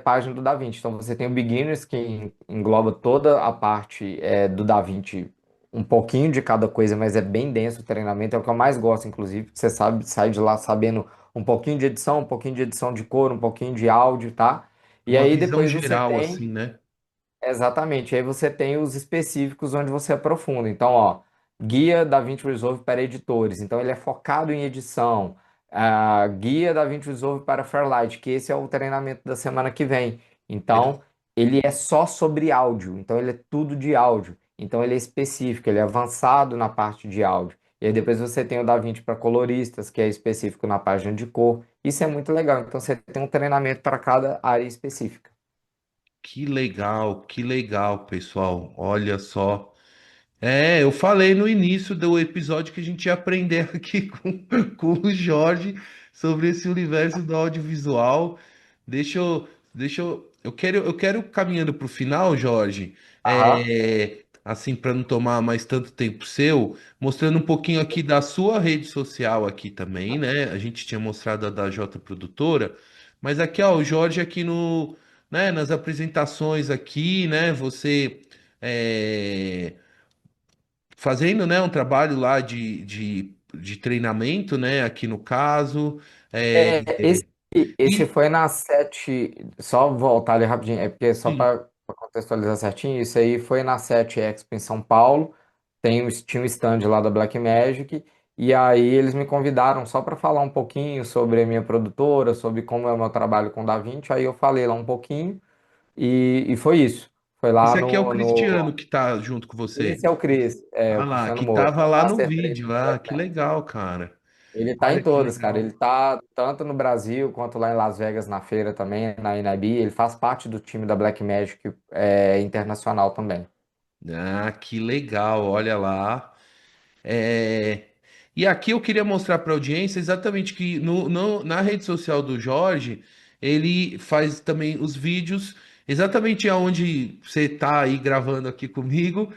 B: página do DaVinci. Então você tem o Beginners, que engloba toda a parte do DaVinci, um pouquinho de cada coisa, mas é bem denso o treinamento, é o que eu mais gosto, inclusive, porque você sabe, sai de lá sabendo um pouquinho de edição, um pouquinho de edição de cor, um pouquinho de áudio, tá? E
A: Uma
B: aí
A: visão
B: depois você
A: geral,
B: tem,
A: assim, né?
B: exatamente, aí você tem os específicos onde você aprofunda. Então, ó, guia DaVinci Resolve para editores. Então, ele é focado em edição. Guia DaVinci Resolve para Fairlight, que esse é o treinamento da semana que vem.
A: Per-
B: Então, ele é só sobre áudio. Então, ele é tudo de áudio. Então, ele é específico, ele é avançado na parte de áudio. E aí depois você tem o DaVinci para coloristas, que é específico na página de cor. Isso é muito legal. Então, você tem um treinamento para cada área específica.
A: Que legal, pessoal. Olha só. É, eu falei no início do episódio que a gente ia aprender aqui com o Jorge sobre esse universo do audiovisual. Eu quero caminhando para o final, Jorge,
B: Aham.
A: assim, para não tomar mais tanto tempo seu, mostrando um pouquinho aqui da sua rede social aqui também, né? A gente tinha mostrado a da J Produtora, mas aqui, ó, o Jorge aqui no, né, nas apresentações aqui, né? Você é, fazendo, né, um trabalho lá de treinamento, né, aqui no caso. É,
B: Esse
A: e
B: foi na 7. Só voltar ali rapidinho, é porque só
A: sim,
B: para contextualizar certinho, isso aí foi na 7 Expo em São Paulo. Tinha um stand lá da Blackmagic, e aí eles me convidaram só para falar um pouquinho sobre a minha produtora, sobre como é o meu trabalho com o DaVinci. Aí eu falei lá um pouquinho, e foi isso. Foi lá
A: esse aqui é o
B: no.
A: Cristiano que tá junto com você.
B: Esse é o Cris,
A: Ah
B: o
A: lá,
B: Cristiano
A: que
B: Moura,
A: tava
B: é o
A: lá no
B: Master Trader
A: vídeo.
B: da
A: Ah, que
B: Blackmagic.
A: legal, cara.
B: Ele tá em
A: Olha que
B: todas, cara.
A: legal.
B: Ele tá tanto no Brasil quanto lá em Las Vegas na feira também, na NIB. Ele faz parte do time da Blackmagic internacional também.
A: Ah, que legal, olha lá. É, E aqui eu queria mostrar para a audiência exatamente que na rede social do Jorge, ele faz também os vídeos exatamente aonde você está aí gravando aqui comigo,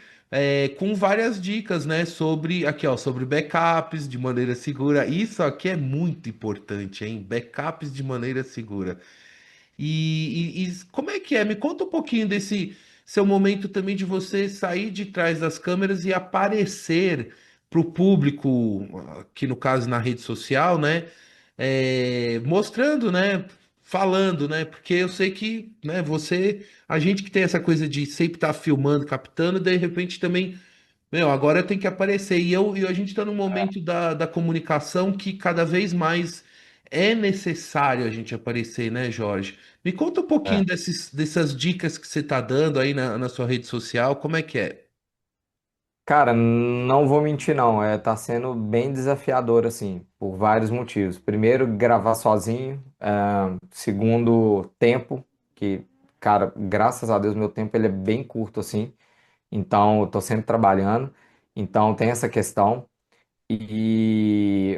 A: com várias dicas, né, sobre aqui, ó, sobre backups de maneira segura. Isso aqui é muito importante, hein? Backups de maneira segura. E como é que é? Me conta um pouquinho desse seu momento também de você sair de trás das câmeras e aparecer para o público, que no caso na rede social, né? Mostrando, né? Falando, né? Porque eu sei que, né, a gente que tem essa coisa de sempre estar filmando, captando, de repente também meu, agora tem que aparecer. E a gente está num momento da comunicação que cada vez mais é necessário a gente aparecer, né, Jorge? Me conta um pouquinho
B: É.
A: dessas dicas que você está dando aí na sua rede social, como é que é?
B: Cara, não vou mentir não, tá sendo bem desafiador assim, por vários motivos. Primeiro, gravar sozinho, segundo, tempo, que, cara, graças a Deus meu tempo ele é bem curto assim, então eu tô sempre trabalhando, então tem essa questão.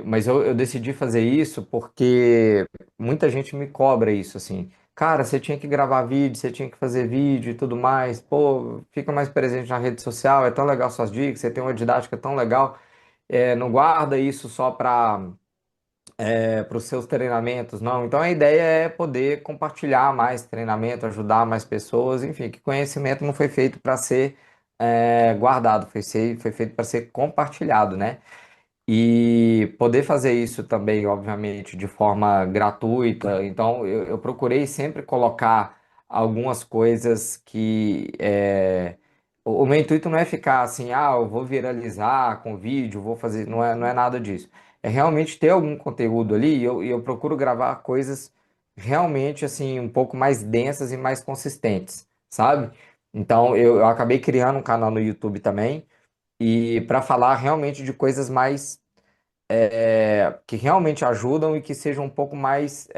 B: Mas eu decidi fazer isso porque muita gente me cobra isso, assim. Cara, você tinha que gravar vídeo, você tinha que fazer vídeo e tudo mais. Pô, fica mais presente na rede social, é tão legal suas dicas, você tem uma didática tão legal. Não guarda isso só para os seus treinamentos, não. Então a ideia é poder compartilhar mais treinamento, ajudar mais pessoas, enfim, que conhecimento não foi feito para ser guardado, foi feito para ser compartilhado, né? E poder fazer isso também, obviamente, de forma gratuita. Então, eu procurei sempre colocar algumas coisas que. O meu intuito não é ficar assim, eu vou viralizar com vídeo, vou fazer. Não é nada disso. É realmente ter algum conteúdo ali e eu procuro gravar coisas realmente, assim, um pouco mais densas e mais consistentes, sabe? Então, eu acabei criando um canal no YouTube também. E para falar realmente de coisas mais que realmente ajudam e que sejam um pouco mais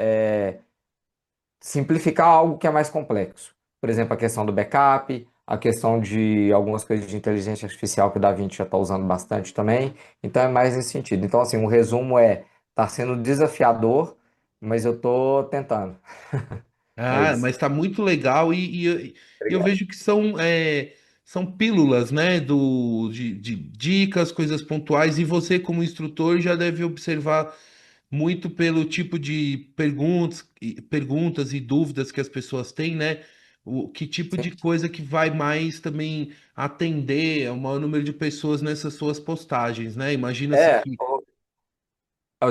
B: simplificar algo que é mais complexo. Por exemplo, a questão do backup, a questão de algumas coisas de inteligência artificial que o DaVinci já está usando bastante também. Então é mais nesse sentido. Então, assim, o resumo tá sendo desafiador, mas eu estou tentando. É
A: Ah,
B: isso.
A: mas tá muito legal e eu
B: Obrigado.
A: vejo que são pílulas, né, de dicas, coisas pontuais, e você, como instrutor, já deve observar muito pelo tipo de perguntas e dúvidas que as pessoas têm, né? Que tipo
B: Sim.
A: de coisa que vai mais também atender ao maior número de pessoas nessas suas postagens, né? Imagina-se
B: É,
A: que.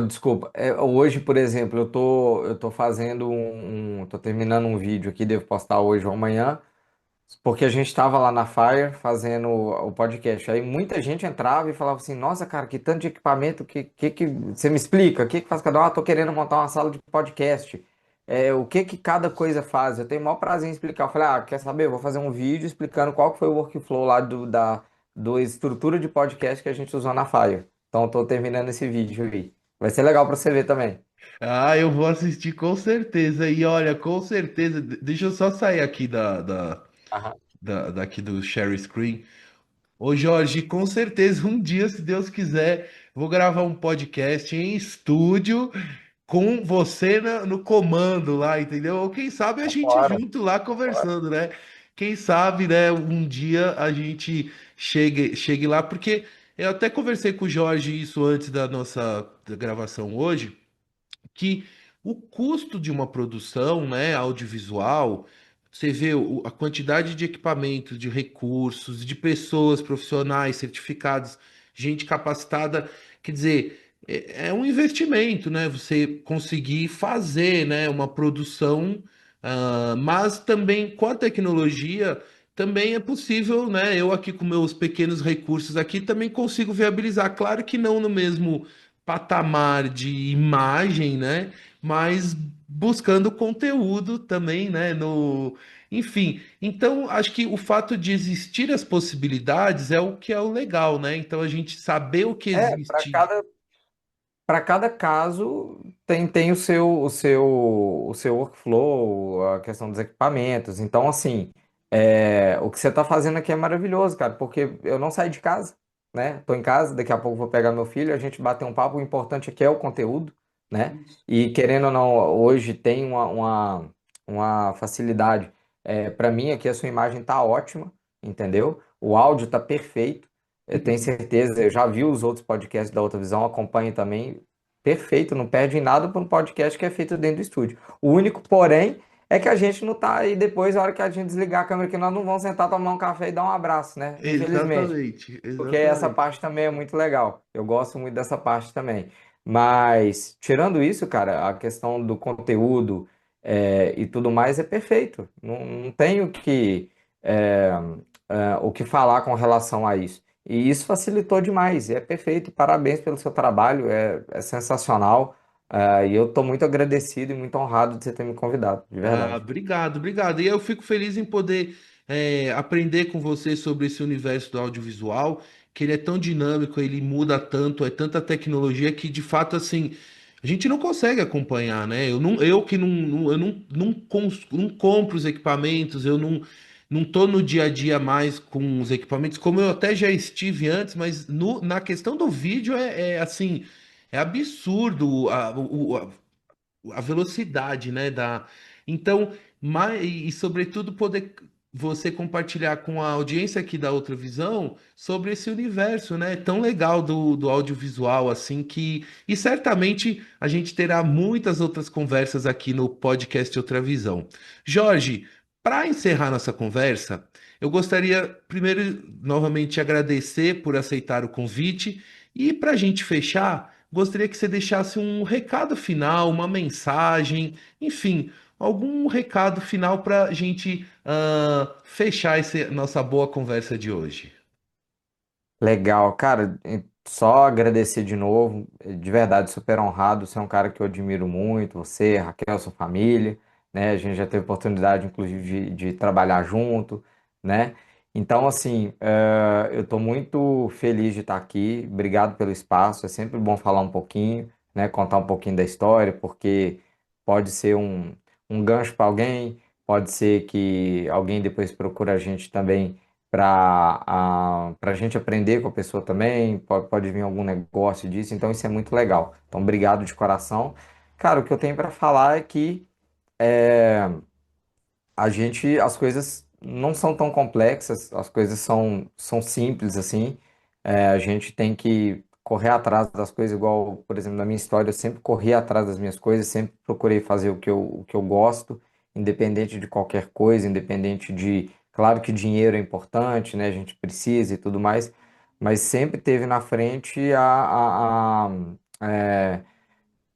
B: desculpa. Hoje, por exemplo, eu tô fazendo tô terminando um vídeo aqui, devo postar hoje ou amanhã, porque a gente estava lá na Fire fazendo o podcast. Aí muita gente entrava e falava assim: Nossa, cara, que tanto de equipamento, que você me explica? O que que faz cada um? Ah, tô querendo montar uma sala de podcast. O que que cada coisa faz? Eu tenho o maior prazer em explicar. Eu falei: Ah, quer saber? Eu vou fazer um vídeo explicando qual que foi o workflow lá do estrutura de podcast que a gente usou na Fire. Então, eu tô terminando esse vídeo aí. Vai ser legal para você ver também.
A: Ah, eu vou assistir com certeza. E olha, com certeza. Deixa eu só sair aqui
B: Aham.
A: daqui do share screen. Ô Jorge, com certeza um dia, se Deus quiser, vou gravar um podcast em estúdio com você no comando lá, entendeu? Ou quem sabe a gente
B: Bora,
A: junto lá
B: bora.
A: conversando, né? Quem sabe, né, um dia a gente chegue lá, porque eu até conversei com o Jorge isso antes da nossa gravação hoje, que o custo de uma produção, né, audiovisual, você vê a quantidade de equipamentos, de recursos, de pessoas profissionais certificadas, gente capacitada, quer dizer, é um investimento, né? Você conseguir fazer, né, uma produção, mas também com a tecnologia também é possível, né? Eu aqui com meus pequenos recursos aqui também consigo viabilizar. Claro que não no mesmo patamar de imagem, né? Mas buscando conteúdo também, né? Enfim, então acho que o fato de existir as possibilidades é o que é o legal, né? Então a gente saber o que
B: É, para
A: existe.
B: cada caso tem o seu workflow, a questão dos equipamentos. Então, assim, o que você está fazendo aqui é maravilhoso, cara, porque eu não saí de casa, né? Tô em casa, daqui a pouco vou pegar meu filho, a gente bater um papo. O importante aqui é o conteúdo, né? E querendo ou não, hoje tem uma facilidade. Para mim, aqui a sua imagem tá ótima, entendeu? O áudio tá perfeito. Eu tenho certeza, eu já vi os outros podcasts da Outra Visão, acompanho também. Perfeito, não perde em nada para um podcast que é feito dentro do estúdio. O único, porém, é que a gente não tá aí depois, a hora que a gente desligar a câmera, que nós não vamos sentar, tomar um café e dar um abraço, né? Infelizmente.
A: Exatamente,
B: Porque essa
A: exatamente.
B: parte também é muito legal. Eu gosto muito dessa parte também. Mas, tirando isso, cara, a questão do conteúdo e tudo mais é perfeito. Não tenho o que falar com relação a isso. E isso facilitou demais. É perfeito. Parabéns pelo seu trabalho. É sensacional. E eu estou muito agradecido e muito honrado de você ter me convidado, de
A: Ah,
B: verdade.
A: obrigado, obrigado. E eu fico feliz em poder aprender com você sobre esse universo do audiovisual, que ele é tão dinâmico, ele muda tanto, é tanta tecnologia que de fato assim a gente não consegue acompanhar, né? Eu que não compro os equipamentos, eu não tô no dia a dia mais com os equipamentos, como eu até já estive antes, mas na questão do vídeo assim, é absurdo a velocidade, né, Então, e sobretudo poder você compartilhar com a audiência aqui da Outra Visão sobre esse universo, né, tão legal do audiovisual, assim, e certamente a gente terá muitas outras conversas aqui no podcast Outra Visão. Jorge, para encerrar nossa conversa, eu gostaria primeiro novamente agradecer por aceitar o convite e para a gente fechar, gostaria que você deixasse um recado final, uma mensagem, enfim, algum recado final para a gente fechar essa nossa boa conversa de hoje.
B: Legal, cara, só agradecer de novo, de verdade, super honrado. Você é um cara que eu admiro muito, você, Raquel, sua família, né? A gente já teve oportunidade, inclusive, de trabalhar junto, né? Então, assim, eu estou muito feliz de estar aqui. Obrigado pelo espaço. É sempre bom falar um pouquinho, né? Contar um pouquinho da história, porque pode ser um gancho para alguém, pode ser que alguém depois procura a gente também para a gente aprender com a pessoa também, pode vir algum negócio disso, então isso é muito legal. Então, obrigado de coração. Cara, o que eu tenho para falar é que as coisas não são tão complexas, as coisas são simples assim. A gente tem que correr atrás das coisas, igual, por exemplo, na minha história, eu sempre corri atrás das minhas coisas, sempre procurei fazer o que eu gosto, independente de qualquer coisa, independente de, claro que dinheiro é importante, né? A gente precisa e tudo mais, mas sempre teve na frente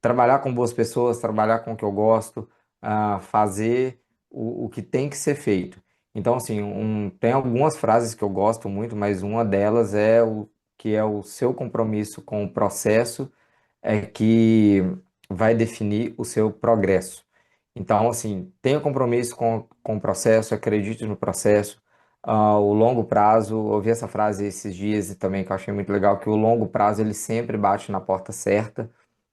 B: trabalhar com boas pessoas, trabalhar com o que eu gosto, fazer o que tem que ser feito. Então, assim, tem algumas frases que eu gosto muito, mas uma delas é o que é o seu compromisso com o processo é que vai definir o seu progresso. Então, assim, tenha compromisso com o processo, acredite no processo. O longo prazo, ouvi essa frase esses dias e também que eu achei muito legal, que o longo prazo ele sempre bate na porta certa.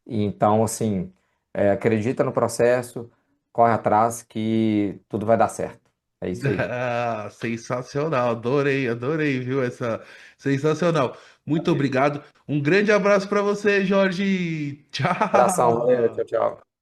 B: E então, assim, acredita no processo, corre atrás que tudo vai dar certo. É isso aí.
A: Ah, sensacional, adorei, adorei, viu? Essa sensacional. Muito
B: Valeu.
A: obrigado. Um grande abraço para você, Jorge.
B: Abração, valeu, tchau,
A: Tchau.
B: tchau.